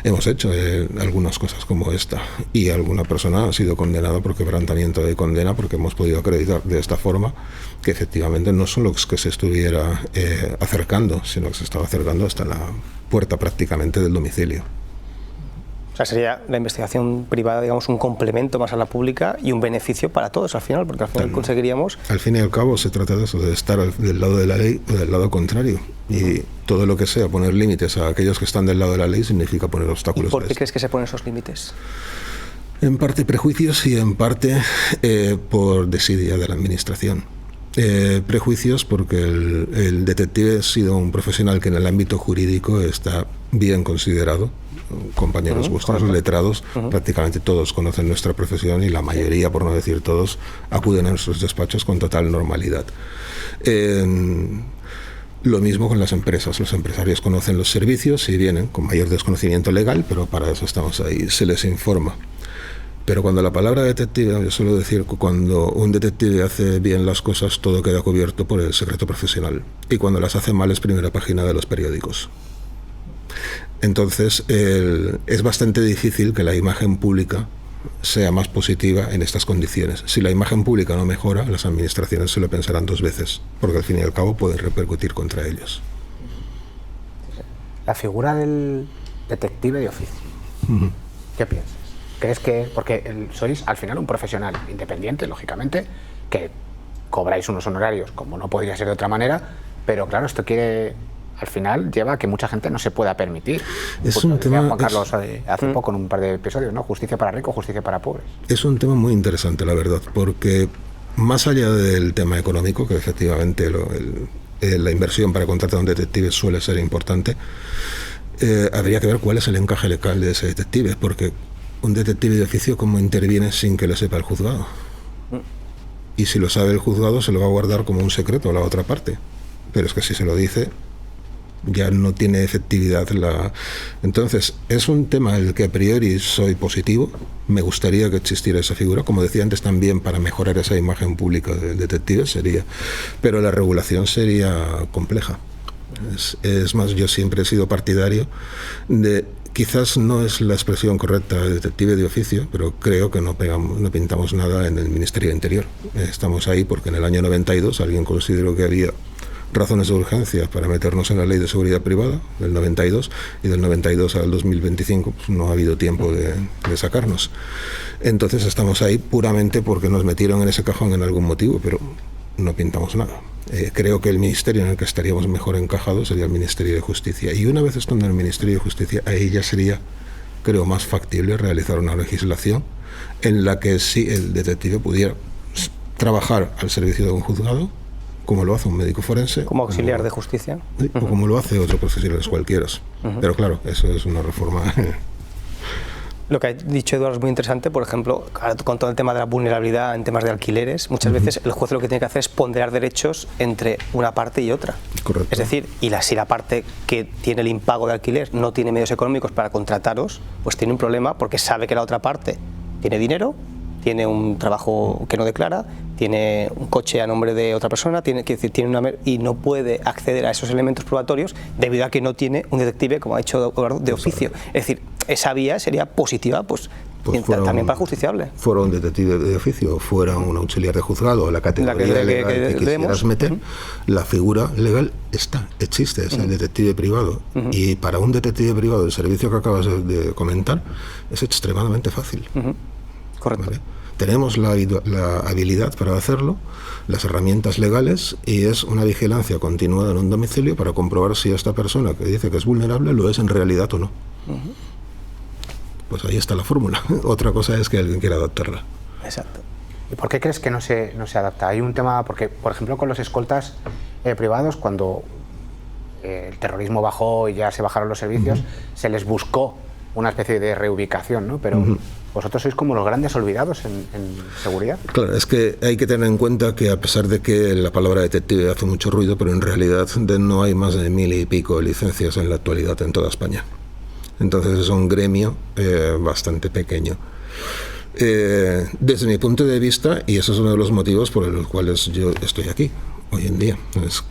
Hemos hecho algunas cosas como esta, y alguna persona ha sido condenada por quebrantamiento de condena, porque hemos podido acreditar de esta forma que efectivamente no solo es que se estuviera acercando, sino que se estaba acercando hasta la puerta prácticamente del domicilio. O sea, sería la investigación privada, digamos, un complemento más a la pública y un beneficio para todos al final, porque al final conseguiríamos... Al fin y al cabo se trata de eso, de estar del lado de la ley o del lado contrario. Y todo lo que sea poner límites a aquellos que están del lado de la ley significa poner obstáculos. ¿Y por qué crees que se ponen esos límites? En parte prejuicios y en parte por desidia de la administración. Prejuicios porque el detective ha sido un profesional que en el ámbito jurídico está bien considerado. Compañeros vuestros letrados, prácticamente todos conocen nuestra profesión y la mayoría, por no decir todos, acuden a nuestros despachos con total normalidad. Lo mismo con las empresas. Los empresarios conocen los servicios y vienen con mayor desconocimiento legal, pero para eso estamos ahí, se les informa. Pero cuando la palabra detective, yo suelo decir que cuando un detective hace bien las cosas, todo queda cubierto por el secreto profesional. Y cuando las hace mal es primera página de los periódicos. Entonces, es bastante difícil que la imagen pública sea más positiva en estas condiciones. Si la imagen pública no mejora, las administraciones se lo pensarán dos veces, porque al fin y al cabo pueden repercutir contra ellos. La figura del detective de oficio. ¿Qué piensas? ¿Crees que, porque sois al final un profesional independiente, lógicamente, que cobráis unos honorarios como no podría ser de otra manera, pero claro, esto quiere... Al final lleva a que mucha gente no se pueda permitir. Es un tema, Juan Carlos hace poco en un par de episodios, ¿no? Justicia para ricos, justicia para pobres. Es un tema muy interesante, la verdad, porque más allá del tema económico, que efectivamente la inversión para contratar a un detective suele ser importante, habría que ver cuál es el encaje legal de ese detective, porque un detective de oficio, ¿cómo interviene sin que lo sepa el juzgado? Y si lo sabe el juzgado, se lo va a guardar como un secreto a la otra parte. Pero es que si se lo dice, ya no tiene efectividad Entonces, es un tema en el que a priori soy positivo. Me gustaría que existiera esa figura, como decía antes, también para mejorar esa imagen pública del detective sería, pero la regulación sería compleja. Es más, yo siempre he sido partidario de, quizás no es la expresión correcta de detective de oficio, pero creo que no pintamos nada en el Ministerio de Interior. Estamos ahí porque en el año 92 alguien consideró que había razones de urgencia para meternos en la Ley de Seguridad Privada del 92, y del 92 al 2025 pues no ha habido tiempo de sacarnos. Entonces estamos ahí puramente porque nos metieron en ese cajón en algún motivo, pero no pintamos nada. Creo que el ministerio en el que estaríamos mejor encajados sería el Ministerio de Justicia, y una vez estando en el Ministerio de Justicia, ahí ya sería, creo, más factible realizar una legislación en la que sí el detective pudiera trabajar al servicio de un juzgado, como lo hace un médico forense. Como auxiliar de justicia. O como lo hace otro profesional cualquiera. Pero claro, eso es una reforma. Lo que ha dicho Eduardo es muy interesante, por ejemplo, con todo el tema de la vulnerabilidad en temas de alquileres, muchas veces el juez lo que tiene que hacer es ponderar derechos entre una parte y otra. Correcto. Es decir, si la parte que tiene el impago de alquiler no tiene medios económicos para contrataros, pues tiene un problema porque sabe que la otra parte tiene dinero, tiene un trabajo que no declara, tiene un coche a nombre de otra persona, y no puede acceder a esos elementos probatorios debido a que no tiene un detective, como ha dicho Eduardo, de oficio. Es decir, esa vía sería positiva, pues también para justiciable. Fuera un detective de oficio, fuera un auxiliar de juzgado, o la categoría legal que quisieras meter, la figura legal existe, es el detective privado. Y para un detective privado, el servicio que acabas de comentar, es extremadamente fácil. Correcto. ¿Vale? Tenemos la habilidad para hacerlo, las herramientas legales, y es una vigilancia continuada en un domicilio para comprobar si esta persona que dice que es vulnerable lo es en realidad o no. Pues ahí está la fórmula. Otra cosa es que alguien quiera adaptarla. Exacto. ¿Y por qué crees que no se adapta? Hay un tema, porque por ejemplo con los escoltas privados, cuando el terrorismo bajó y ya se bajaron los servicios, se les buscó una especie de reubicación, ¿no? Pero vosotros sois como los grandes olvidados en seguridad. Claro, es que hay que tener en cuenta que a pesar de que la palabra detective hace mucho ruido, pero en realidad no hay más de 1000 y pico licencias en la actualidad en toda España. Entonces es un gremio bastante pequeño. Desde mi punto de vista, y ese es uno de los motivos por los cuales yo estoy aquí hoy en día,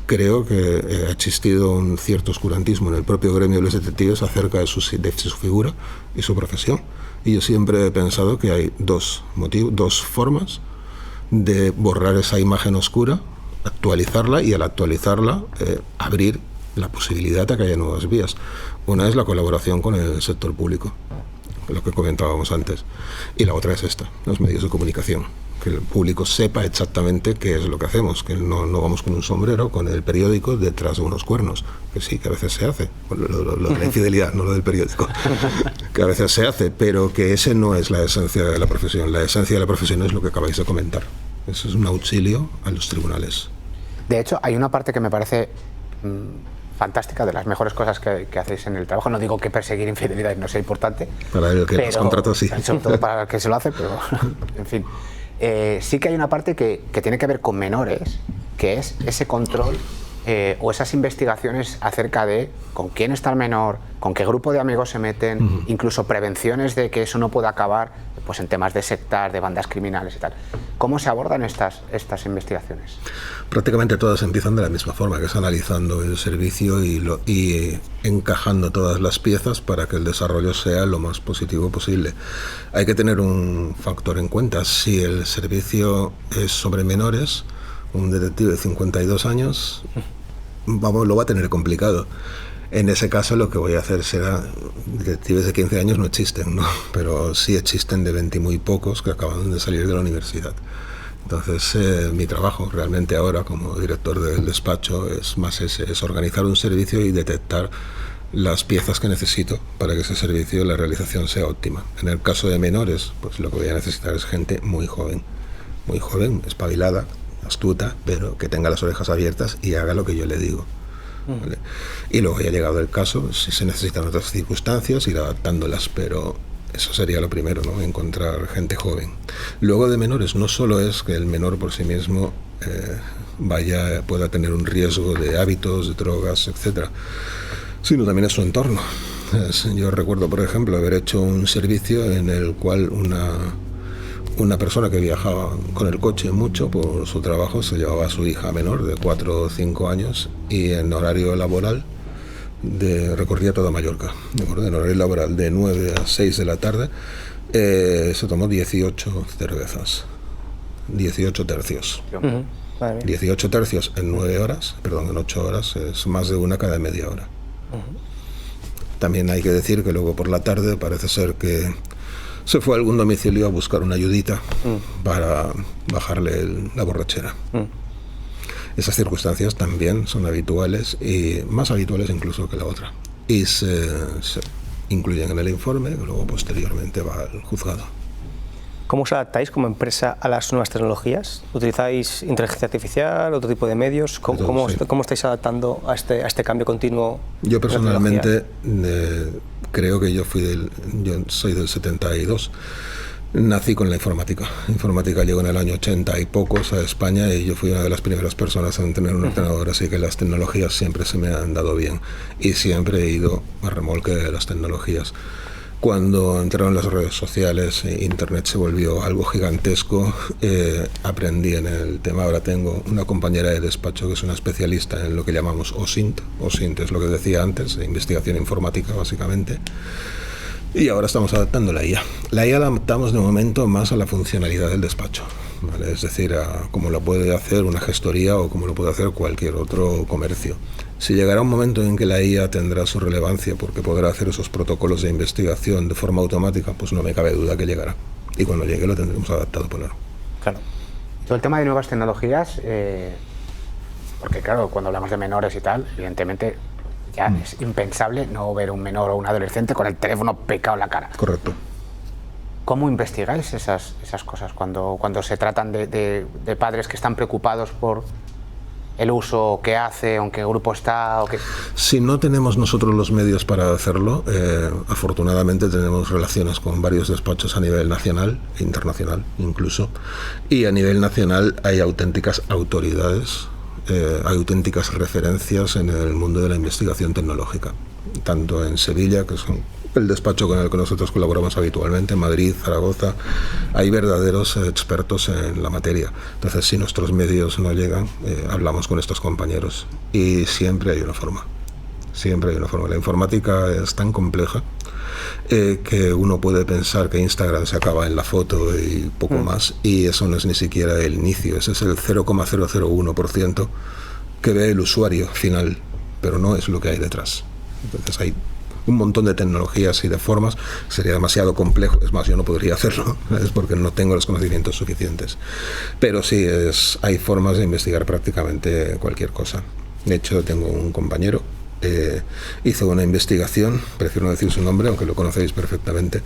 creo que ha existido un cierto oscurantismo en el propio gremio de los detectives acerca de su figura y su profesión. Y yo siempre he pensado que hay dos formas de borrar esa imagen oscura, actualizarla y al actualizarla abrir la posibilidad de que haya nuevas vías. Una es la colaboración con el sector público, lo que comentábamos antes, y la otra es esta, los medios de comunicación, que el público sepa exactamente qué es lo que hacemos, que no vamos con un sombrero, con el periódico detrás de unos cuernos, que sí, que a veces se hace, lo de la infidelidad, no lo del periódico, que a veces se hace, pero que ese no es la esencia de la profesión. La esencia de la profesión es lo que acabáis de comentar, eso es un auxilio a los tribunales. De hecho, hay una parte que me parece fantástica, de las mejores cosas que hacéis en el trabajo. No digo que perseguir infidelidad no sea importante. Para el que los contratos sí. Sobre todo para el que se lo hace, pero en fin. Sí que hay una parte que tiene que ver con menores, que es ese control o esas investigaciones acerca de con quién está el menor, con qué grupo de amigos se meten, incluso prevenciones de que eso no pueda acabar pues en temas de sectas, de bandas criminales y tal. ¿Cómo se abordan estas investigaciones? Prácticamente todas empiezan de la misma forma, que es analizando el servicio y encajando todas las piezas para que el desarrollo sea lo más positivo posible. Hay que tener un factor en cuenta. Si el servicio es sobre menores, un detective de 52 años lo va a tener complicado. En ese caso lo que voy a hacer será, detectives de 15 años no existen, ¿no? Pero sí existen de 20 y muy pocos que acaban de salir de la universidad. Entonces mi trabajo realmente ahora como director del despacho es organizar un servicio y detectar las piezas que necesito para que ese servicio, la realización sea óptima. En el caso de menores, pues lo que voy a necesitar es gente muy joven, espabilada, astuta, pero que tenga las orejas abiertas y haga lo que yo le digo. ¿Vale? Y luego ya llegado el caso, si se necesitan otras circunstancias, ir adaptándolas, pero eso sería lo primero, ¿no? Encontrar gente joven. Luego de menores, no solo es que el menor por sí mismo pueda tener un riesgo de hábitos, de drogas, etcétera, sino también es su entorno. Yo recuerdo, por ejemplo, haber hecho un servicio en el cual una persona que viajaba con el coche mucho por su trabajo se llevaba a su hija menor de 4 o 5 años y en horario laboral recorría toda Mallorca. En horario laboral de 9 a 6 de la tarde se tomó 18 cervezas, 18 tercios. 18 tercios en 8 horas, es más de una cada media hora. También hay que decir que luego por la tarde parece ser que se fue a algún domicilio a buscar una ayudita para bajarle la borrachera. Esas circunstancias también son habituales y más habituales incluso que la otra. Y se incluyen en el informe, que luego posteriormente va al juzgado. ¿Cómo os adaptáis como empresa a las nuevas tecnologías? ¿Utilizáis inteligencia artificial, otro tipo de medios? ¿Cómo estáis adaptando a este cambio continuo? Yo personalmente creo que yo soy del 72. Nací con la informática. La informática llegó en el año 80 y pocos a España y yo fui una de las primeras personas en tener un ordenador, así que las tecnologías siempre se me han dado bien y siempre he ido a remolque de las tecnologías. Cuando entraron las redes sociales, Internet se volvió algo gigantesco, aprendí en el tema. Ahora tengo una compañera de despacho que es una especialista en lo que llamamos OSINT. OSINT es lo que decía antes, investigación informática básicamente. Y ahora estamos adaptando la IA. La IA la adaptamos de momento más a la funcionalidad del despacho, ¿vale? Es decir, a cómo lo puede hacer una gestoría o cómo lo puede hacer cualquier otro comercio. Si llegará un momento en que la IA tendrá su relevancia porque podrá hacer esos protocolos de investigación de forma automática, pues no me cabe duda que llegará. Y cuando llegue lo tendremos adaptado por él. Claro. Todo el tema de nuevas tecnologías, porque claro, cuando hablamos de menores y tal, evidentemente ya es impensable no ver un menor o un adolescente con el teléfono pegado en la cara. Correcto. ¿Cómo investigáis esas cosas cuando se tratan de padres que están preocupados por el uso que hace, en qué grupo está? O qué... Si no tenemos nosotros los medios para hacerlo, afortunadamente tenemos relaciones con varios despachos a nivel nacional e internacional incluso, y a nivel nacional hay auténticas autoridades, hay auténticas referencias en el mundo de la investigación tecnológica, tanto en Sevilla, que son el despacho con el que nosotros colaboramos habitualmente, Madrid, Zaragoza, hay verdaderos expertos en la materia. Entonces, si nuestros medios no llegan, hablamos con estos compañeros y siempre hay una forma. Siempre hay una forma. La informática es tan compleja que uno puede pensar que Instagram se acaba en la foto y poco más, y eso no es ni siquiera el inicio, ese es el 0,001% que ve el usuario final, pero no es lo que hay detrás. Entonces hay un montón de tecnologías y de formas, sería demasiado complejo, es más, yo no podría hacerlo, es porque no tengo los conocimientos suficientes, pero sí, hay formas de investigar prácticamente cualquier cosa. De hecho, tengo un compañero, hizo una investigación, prefiero no decir su nombre, aunque lo conocéis perfectamente,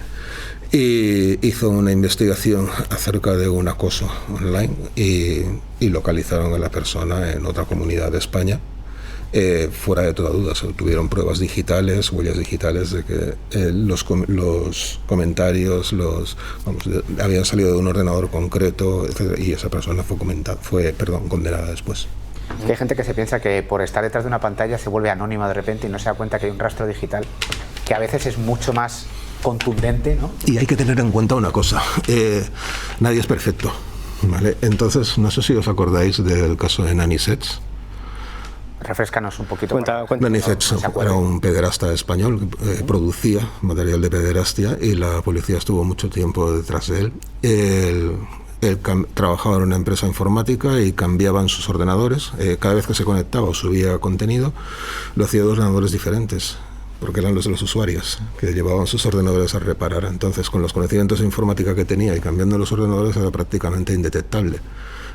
y hizo una investigación acerca de un acoso online y localizaron a la persona en otra comunidad de España. Fuera de toda duda, se obtuvieron pruebas digitales, huellas digitales de que los comentarios habían salido de un ordenador concreto, etc., y esa persona fue condenada después. Es que hay gente que se piensa que por estar detrás de una pantalla se vuelve anónima de repente y no se da cuenta que hay un rastro digital que a veces es mucho más contundente, ¿no? Y hay que tener en cuenta una cosa, nadie es perfecto, ¿vale? Entonces, no sé si os acordáis del caso de Nani Sets. Refréscanos un poquito. Nani Sets era un pederasta español que producía material de pederastia y la policía estuvo mucho tiempo detrás de él. Él trabajaba en una empresa informática y cambiaban sus ordenadores. Cada vez que se conectaba o subía contenido, lo hacía de ordenadores diferentes, porque eran los de los usuarios que llevaban sus ordenadores a reparar. Entonces, con los conocimientos de informática que tenía y cambiando los ordenadores, era prácticamente indetectable.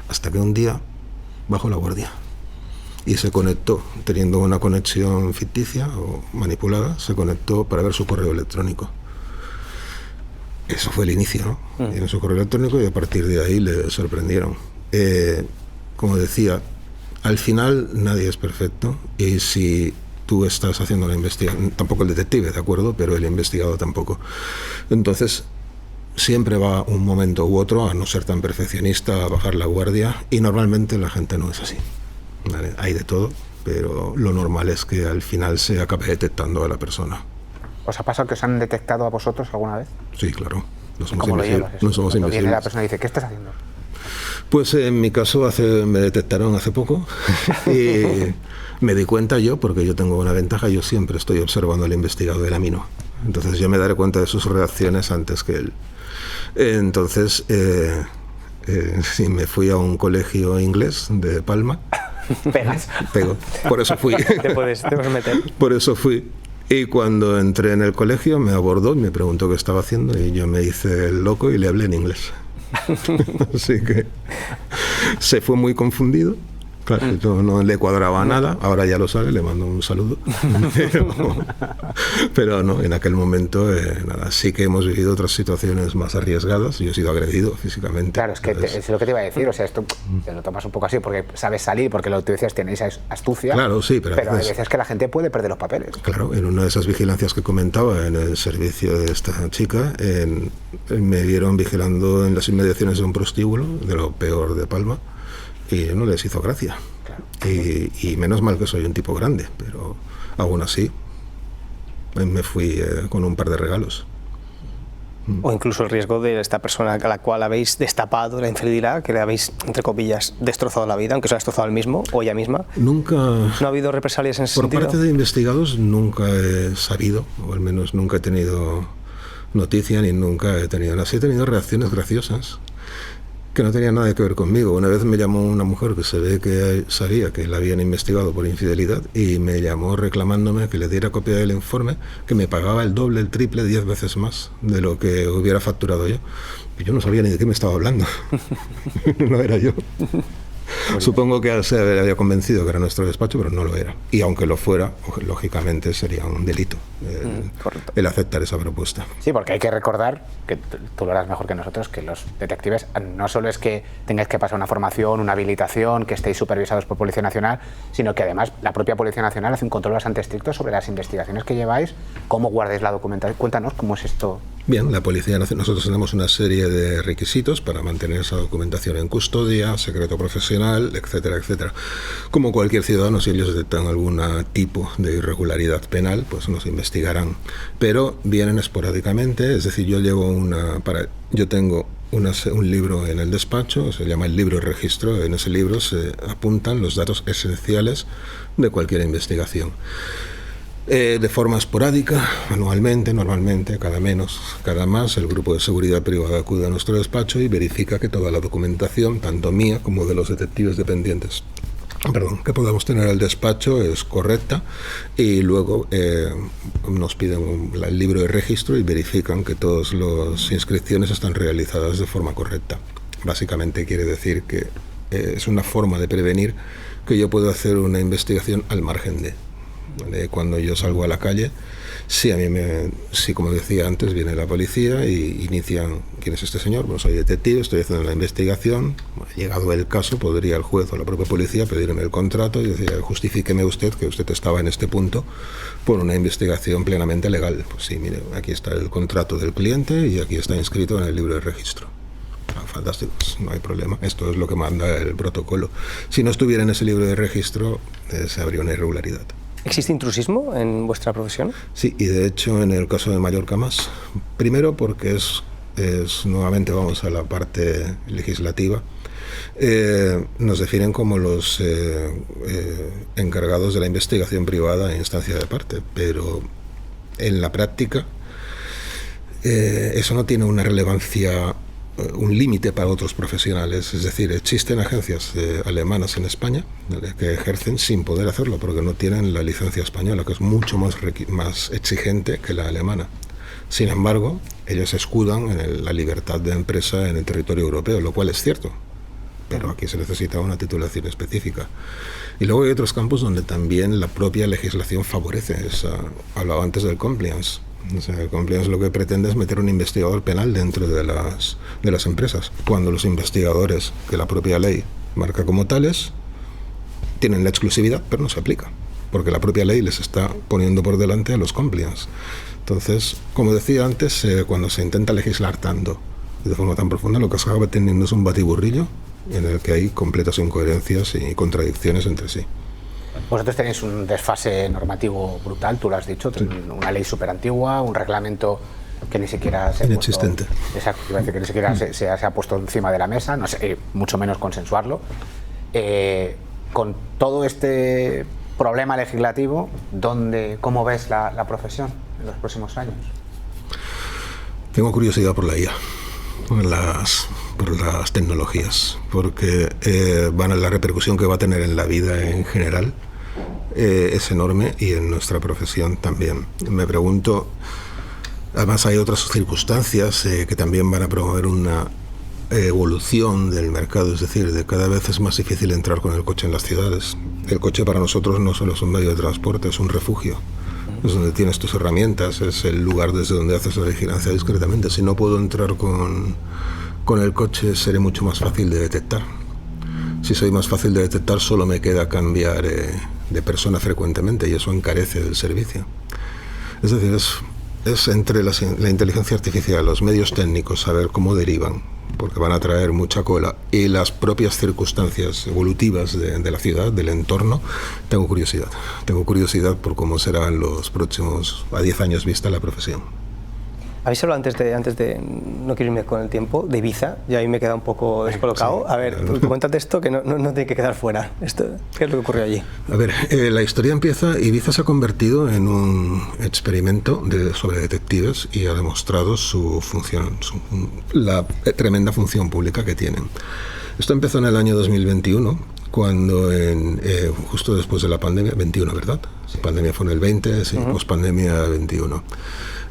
Hasta que un día bajó la guardia y se conectó, teniendo una conexión ficticia o manipulada, se conectó para ver su correo electrónico. Eso fue el inicio, ¿no? En su correo electrónico, y a partir de ahí le sorprendieron. Como decía, al final nadie es perfecto, y si tú estás haciendo una investigación, tampoco el detective, ¿de acuerdo? Pero el investigado tampoco. Entonces, siempre va un momento u otro, a no ser tan perfeccionista, a bajar la guardia, y normalmente la gente no es así. ¿Vale? Hay de todo, pero lo normal es que al final se acabe detectando a la persona. ¿Os ha pasado que os han detectado a vosotros alguna vez? Sí, claro. No somos ¿Cómo lo llevas? No somos Cuando viene invisibles. la persona y dice, ¿qué estás haciendo? Pues en mi caso me detectaron hace poco y me di cuenta yo, porque yo tengo una ventaja, yo siempre estoy observando al investigado del amino. Entonces yo me daré cuenta de sus reacciones antes que él. Entonces sí, me fui a un colegio inglés de Palma. Pegas. Pego. Por eso fui. Te puedes meter. Por eso fui. Y cuando entré en el colegio me abordó y me preguntó qué estaba haciendo, y yo me hice el loco y le hablé en inglés. Así que se fue muy confundido. Claro, no le cuadraba nada, ahora ya lo sabe, le mando un saludo. Pero no, en aquel momento nada, sí que hemos vivido otras situaciones más arriesgadas. Yo he sido agredido físicamente. Claro, es que es lo que te iba a decir, o sea, esto te lo tomas un poco así porque sabes salir, porque lo que tú decías, tenéis astucia. Claro, sí, pero hay veces que la gente puede perder los papeles. Claro, en una de esas vigilancias que comentaba en el servicio de esta chica, me vieron vigilando en las inmediaciones de un prostíbulo, de lo peor de Palma, y no les hizo gracia. Claro. Y menos mal que soy un tipo grande, pero aún así me fui con un par de regalos. O incluso el riesgo de esta persona a la cual habéis destapado la infidelidad, que le habéis, entre comillas, destrozado la vida, aunque se ha destrozado él mismo o ella misma. Nunca. ¿No ha habido represalias en ese sentido? Por parte de investigados nunca he sabido, o al menos nunca he tenido noticia, ni nunca he tenido nada. Sí he tenido reacciones graciosas que no tenía nada que ver conmigo. Una vez me llamó una mujer que se ve que sabía que la habían investigado por infidelidad y me llamó reclamándome que le diera copia del informe, que me pagaba el doble, el triple, 10 veces más de lo que hubiera facturado yo. Y yo no sabía ni de qué me estaba hablando. No era yo. Supongo que se había convencido que era nuestro despacho, pero no lo era. Y aunque lo fuera, lógicamente sería un delito el aceptar esa propuesta. Sí, porque hay que recordar, que tú lo harás mejor que nosotros, que los detectives no solo es que tengáis que pasar una formación, una habilitación, que estéis supervisados por Policía Nacional, sino que además la propia Policía Nacional hace un control bastante estricto sobre las investigaciones que lleváis, cómo guardáis la documentación. Cuéntanos cómo es esto. Bien, la Policía Nacional, nosotros tenemos una serie de requisitos para mantener esa documentación en custodia, secreto profesional, etcétera, etcétera. Como cualquier ciudadano, si ellos detectan algún tipo de irregularidad penal, pues nos investigarán. Pero vienen esporádicamente, es decir, yo tengo un libro en el despacho, se llama el libro de registro. En ese libro se apuntan los datos esenciales de cualquier investigación. De forma esporádica, anualmente, normalmente, cada más, el grupo de seguridad privada acude a nuestro despacho y verifica que toda la documentación, tanto mía como de los detectives dependientes, que podamos tener al despacho, es correcta, y luego nos piden el libro de registro y verifican que todas las inscripciones están realizadas de forma correcta. Básicamente quiere decir que es una forma de prevenir que yo puedo hacer una investigación al margen de... Cuando yo salgo a la calle, sí, como decía antes, viene la policía y inician, ¿quién es este señor? Bueno, soy detective, estoy haciendo la investigación. Llegado el caso, podría el juez o la propia policía pedirme el contrato y decir, justifíqueme usted que usted estaba en este punto por una investigación plenamente legal. Pues sí, mire, aquí está el contrato del cliente y aquí está inscrito en el libro de registro. Fantástico, no hay problema. Esto es lo que manda el protocolo. Si no estuviera en ese libro de registro, se habría una irregularidad. ¿Existe intrusismo en vuestra profesión? Sí, y de hecho en el caso de Mallorca más. Primero porque nuevamente vamos a la parte legislativa. Nos definen como los encargados de la investigación privada en instancia de parte, pero en la práctica eso no tiene una relevancia, un límite para otros profesionales. Es decir, existen agencias alemanas en España que ejercen sin poder hacerlo porque no tienen la licencia española, que es mucho más exigente que la alemana. Sin embargo, ellos escudan en la libertad de empresa en el territorio europeo, lo cual es cierto, pero aquí se necesita una titulación específica. Y luego hay otros campos donde también la propia legislación favorece hablaba antes del compliance. O sea, el compliance lo que pretende es meter un investigador penal dentro de las empresas, cuando los investigadores, que la propia ley marca como tales, tienen la exclusividad, pero no se aplica, porque la propia ley les está poniendo por delante a los compliance. Entonces, como decía antes, cuando se intenta legislar tanto y de forma tan profunda, lo que se acaba teniendo es un batiburrillo en el que hay completas incoherencias y contradicciones entre sí. Vosotros tenéis un desfase normativo brutal, tú lo has dicho, sí. Una ley súper antigua, un reglamento que ni siquiera se ha inexistente. Exacto, iba a decir que ni siquiera se ha puesto encima de la mesa, no sé, mucho menos consensuarlo. Con todo este problema legislativo, ¿cómo ves la profesión en los próximos años? Tengo curiosidad por la IA, por las tecnologías, porque la repercusión que va a tener en la vida en general es enorme, y en nuestra profesión también. Me pregunto, además hay otras circunstancias que también van a promover una evolución del mercado, es decir, de cada vez es más difícil entrar con el coche en las ciudades. El coche para nosotros no solo es un medio de transporte, es un refugio. Es donde tienes tus herramientas, es el lugar desde donde haces la vigilancia discretamente. Si no puedo entrar con el coche, seré mucho más fácil de detectar. Si soy más fácil de detectar, solo me queda cambiar de persona frecuentemente, y eso encarece el servicio. Es decir, es entre la inteligencia artificial, los medios técnicos, saber cómo derivan, porque van a traer mucha cola, y las propias circunstancias evolutivas de la ciudad, del entorno. Tengo curiosidad por cómo serán los próximos, a 10 años vista, la profesión. Habéis hablado antes de, no quiero irme con el tiempo, de Ibiza, y ahí me queda un poco descolocado. Sí, a ver, cuéntate esto, que no tiene que quedar fuera. ¿Qué es lo que ocurrió allí? A ver, la historia empieza. Ibiza se ha convertido en un experimento sobre detectives y ha demostrado su función, la tremenda función pública que tienen. Esto empezó en el año 2021, cuando justo después de la pandemia, 21, ¿verdad? La pandemia fue en el 20, sí, pospandemia 21.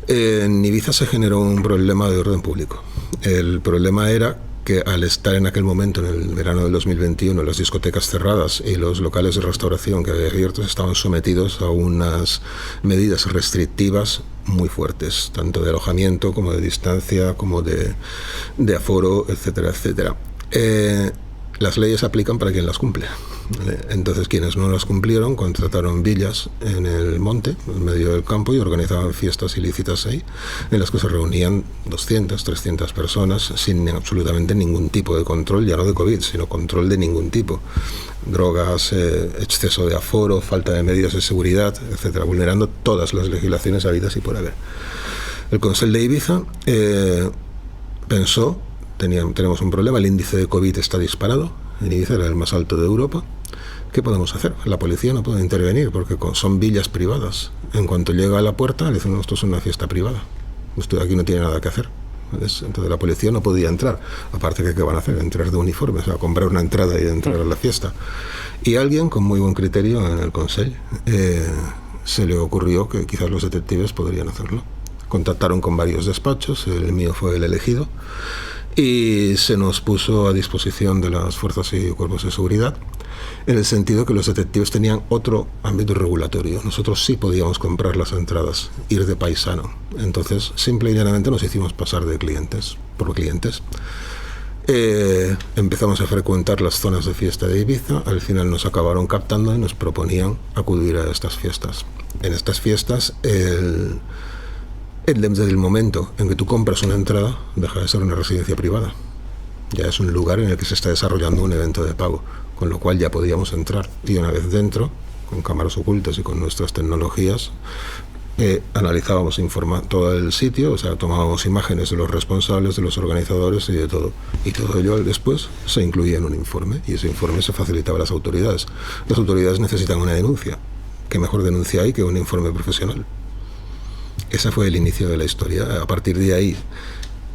En Ibiza se generó un problema de orden público. El problema era que al estar en aquel momento, en el verano del 2021, las discotecas cerradas y los locales de restauración que había abiertos estaban sometidos a unas medidas restrictivas muy fuertes, tanto de alojamiento como de distancia, como de aforo, etcétera, etcétera. Las leyes aplican para quien las cumple. Entonces, quienes no las cumplieron contrataron villas en el monte, en medio del campo, y organizaban fiestas ilícitas ahí, en las que se reunían 200, 300 personas sin absolutamente ningún tipo de control, ya no de COVID, sino control de ningún tipo. Drogas, exceso de aforo, falta de medidas de seguridad, etcétera, vulnerando todas las legislaciones habidas y por haber. El Consell de Ibiza pensó: tenemos un problema, el índice de COVID está disparado, en Ibiza era el más alto de Europa. ¿Qué podemos hacer? La policía no puede intervenir porque son villas privadas. En cuanto llega a la puerta, le dicen: no, esto es una fiesta privada, usted aquí no tiene nada que hacer. Entonces la policía no podía entrar. Aparte, que ¿qué van a hacer? Entrar de uniforme, o sea, comprar una entrada y entrar a la fiesta. Y alguien con muy buen criterio en el Consell se le ocurrió que quizás los detectives podrían hacerlo. Contactaron con varios despachos, el mío fue el elegido, y se nos puso a disposición de las fuerzas y cuerpos de seguridad, en el sentido que los detectives tenían otro ámbito regulatorio. Nosotros sí podíamos comprar las entradas, ir de paisano. Entonces, simple y llanamente nos hicimos pasar de clientes por clientes. Empezamos a frecuentar las zonas de fiesta de Ibiza. Al final nos acabaron captando y nos proponían acudir a estas fiestas. En estas fiestas, desde el momento en que tú compras una entrada, deja de ser una residencia privada. Ya es un lugar en el que se está desarrollando un evento de pago, con lo cual ya podíamos entrar. Y una vez dentro, con cámaras ocultas y con nuestras tecnologías, analizábamos todo el sitio, o sea, tomábamos imágenes de los responsables, de los organizadores y de todo. Y todo ello después se incluía en un informe, y ese informe se facilitaba a las autoridades. Las autoridades necesitan una denuncia. ¿Qué mejor denuncia hay que un informe profesional? Ese fue el inicio de la historia. A partir de ahí,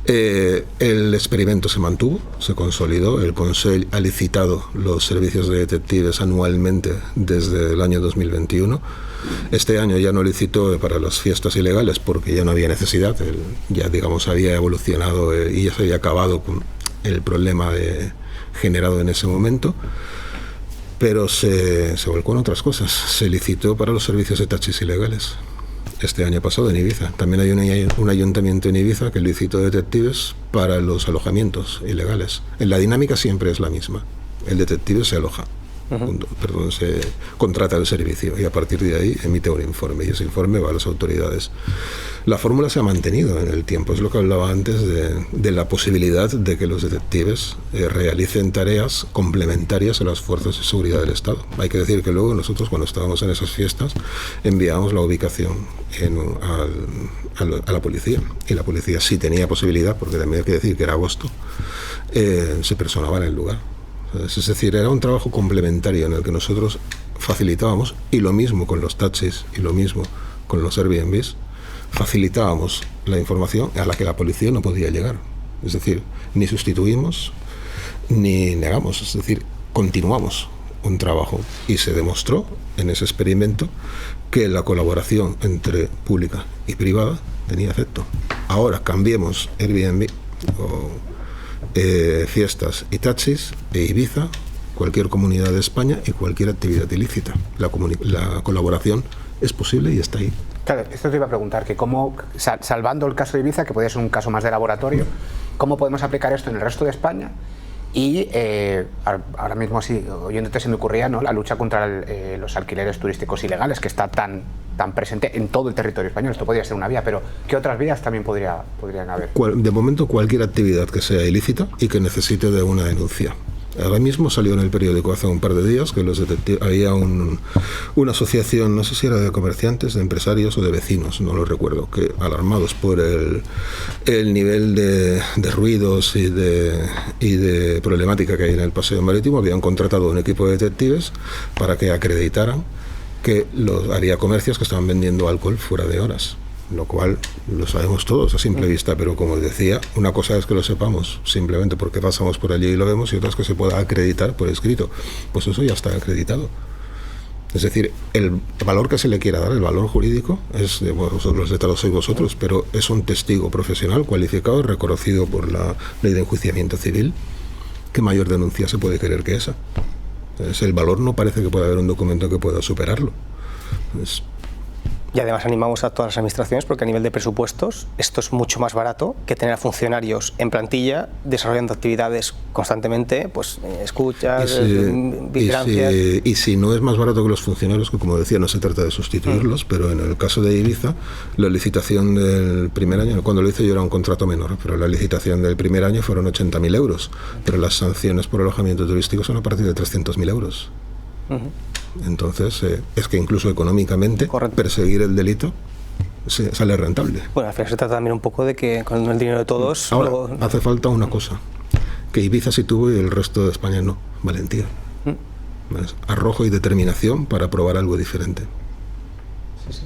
el experimento se mantuvo, se consolidó. El Consell ha licitado los servicios de detectives anualmente desde el año 2021. Este año ya no licitó para las fiestas ilegales porque ya no había necesidad. Ya, digamos, había evolucionado y ya se había acabado con el problema generado en ese momento. Pero se volcó en otras cosas. Se licitó para los servicios de taxis ilegales. Este año pasado en Ibiza. También hay un ayuntamiento en Ibiza que licitó detectives para los alojamientos ilegales. La dinámica siempre es la misma. El detective se aloja, se contrata el servicio y a partir de ahí emite un informe y ese informe va a las autoridades. La fórmula se ha mantenido en el tiempo. Es lo que hablaba antes de la posibilidad de que los detectives realicen tareas complementarias a las fuerzas de seguridad del Estado. Hay que decir que luego nosotros, cuando estábamos en esas fiestas, enviábamos la ubicación a la policía, y la policía sí tenía posibilidad, porque también hay que decir que era agosto, se personaba en el lugar. Es decir, era un trabajo complementario en el que nosotros facilitábamos, y lo mismo con los taxis y lo mismo con los Airbnbs, facilitábamos la información a la que la policía no podía llegar. Es decir, ni sustituimos ni negamos, es decir, continuamos un trabajo, y se demostró en ese experimento que la colaboración entre pública y privada tenía efecto. Ahora cambiemos Airbnb o fiestas y taxis e Ibiza, cualquier comunidad de España y cualquier actividad ilícita. La colaboración es posible y está ahí. Claro, esto te iba a preguntar, que cómo, salvando el caso de Ibiza, que podría ser un caso más de laboratorio, ¿cómo podemos aplicar esto en el resto de España? Y ahora mismo, así, oyéndote, se me ocurría, ¿no?, la lucha contra los alquileres turísticos ilegales, que está tan presente en todo el territorio español. Esto podría ser una vía, pero ¿qué otras vías también podrían haber? De momento, cualquier actividad que sea ilícita y que necesite de una denuncia. Ahora mismo salió en el periódico hace un par de días que los detectives, había una asociación, no sé si era de comerciantes, de empresarios o de vecinos, no lo recuerdo, que alarmados por el nivel de ruidos y de problemática que hay en el paseo marítimo, habían contratado un equipo de detectives para que acreditaran que había comercios que estaban vendiendo alcohol fuera de horas. Lo cual lo sabemos todos a simple vista, pero como decía, una cosa es que lo sepamos simplemente porque pasamos por allí y lo vemos, y otra es que se pueda acreditar por escrito. Pues eso ya está acreditado. Es decir, el valor que se le quiera dar, el valor jurídico, es de vosotros, de todos sois vosotros, pero es un testigo profesional cualificado, reconocido por la ley de enjuiciamiento civil. ¿Qué mayor denuncia se puede querer que esa? Entonces, el valor no parece que pueda haber un documento que pueda superarlo. Y además animamos a todas las administraciones porque a nivel de presupuestos esto es mucho más barato que tener a funcionarios en plantilla desarrollando actividades constantemente, pues escuchas, vigilancias. Y si no es más barato que los funcionarios, que como decía no se trata de sustituirlos, pero en el caso de Ibiza, la licitación del primer año, cuando lo hice yo era un contrato menor, pero la licitación del primer año fueron 80.000 euros, pero las sanciones por alojamiento turístico son a partir de 300.000 euros. Entonces, es que incluso económicamente, correcto, perseguir el delito sale rentable. Bueno, al final se trata también un poco de que con el dinero de todos... Ahora, hace falta una cosa, que Ibiza sí tuvo y el resto de España no: valentía. Arrojo y determinación para probar algo diferente. Sí.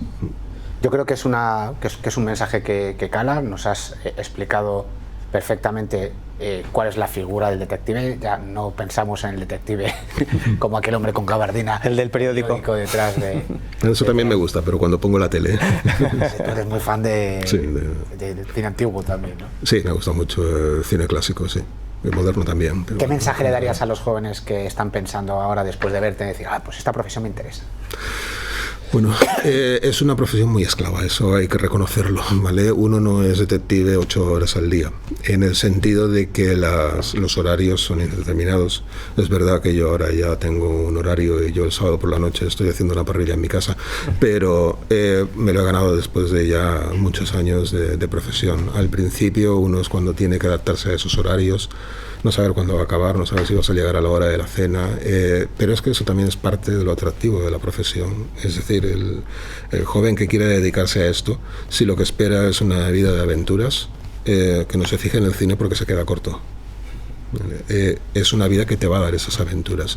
Yo creo que es un mensaje que cala. Nos has explicado perfectamente cuál es la figura del detective. Ya no pensamos en el detective como aquel hombre con gabardina, el del periódico detrás de... Eso también me gusta, pero cuando pongo la tele... Tú eres muy fan de cine antiguo también, ¿no? Sí, me gusta mucho el cine clásico, sí. El moderno también. ¿Qué mensaje le darías a los jóvenes que están pensando ahora, después de verte, decir, pues esta profesión me interesa? Bueno, es una profesión muy esclava, eso hay que reconocerlo, ¿vale? Uno no es detective 8 horas al día, en el sentido de que los horarios son indeterminados. Es verdad que yo ahora ya tengo un horario y yo el sábado por la noche estoy haciendo una parrilla en mi casa, pero me lo he ganado después de ya muchos años de profesión. Al principio uno es cuando tiene que adaptarse a esos horarios, no saber cuándo va a acabar, no saber si vas a llegar a la hora de la cena, pero es que eso también es parte de lo atractivo de la profesión. Es decir, el joven que quiere dedicarse a esto, si lo que espera es una vida de aventuras, que no se fije en el cine porque se queda corto. Es una vida que te va a dar esas aventuras.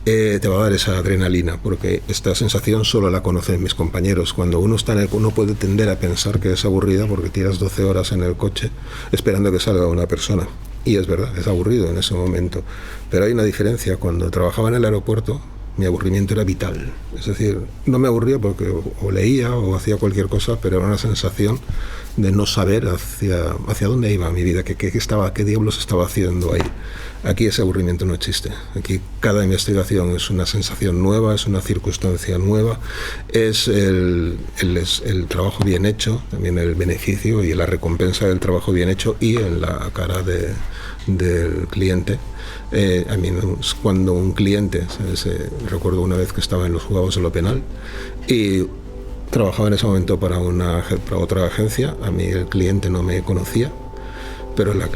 Te va a dar esa adrenalina, porque esta sensación solo la conocen mis compañeros. Cuando uno está uno puede tender a pensar que es aburrida porque tiras 12 horas en el coche esperando que salga una persona. Y es verdad, es aburrido en ese momento. Pero hay una diferencia. Cuando trabajaba en el aeropuerto, mi aburrimiento era vital. Es decir, no me aburría porque o leía o hacía cualquier cosa, pero era una sensación de no saber hacia dónde iba mi vida, qué diablos estaba haciendo ahí. Aquí ese aburrimiento no existe. Aquí cada investigación es una sensación nueva, es una circunstancia nueva, es el trabajo bien hecho, también el beneficio y la recompensa del trabajo bien hecho y en la cara del cliente. A mí cuando un cliente, recuerdo una vez que estaba en los juzgados de lo penal y trabajaba en ese momento para otra agencia, a mí el cliente no me conocía, pero la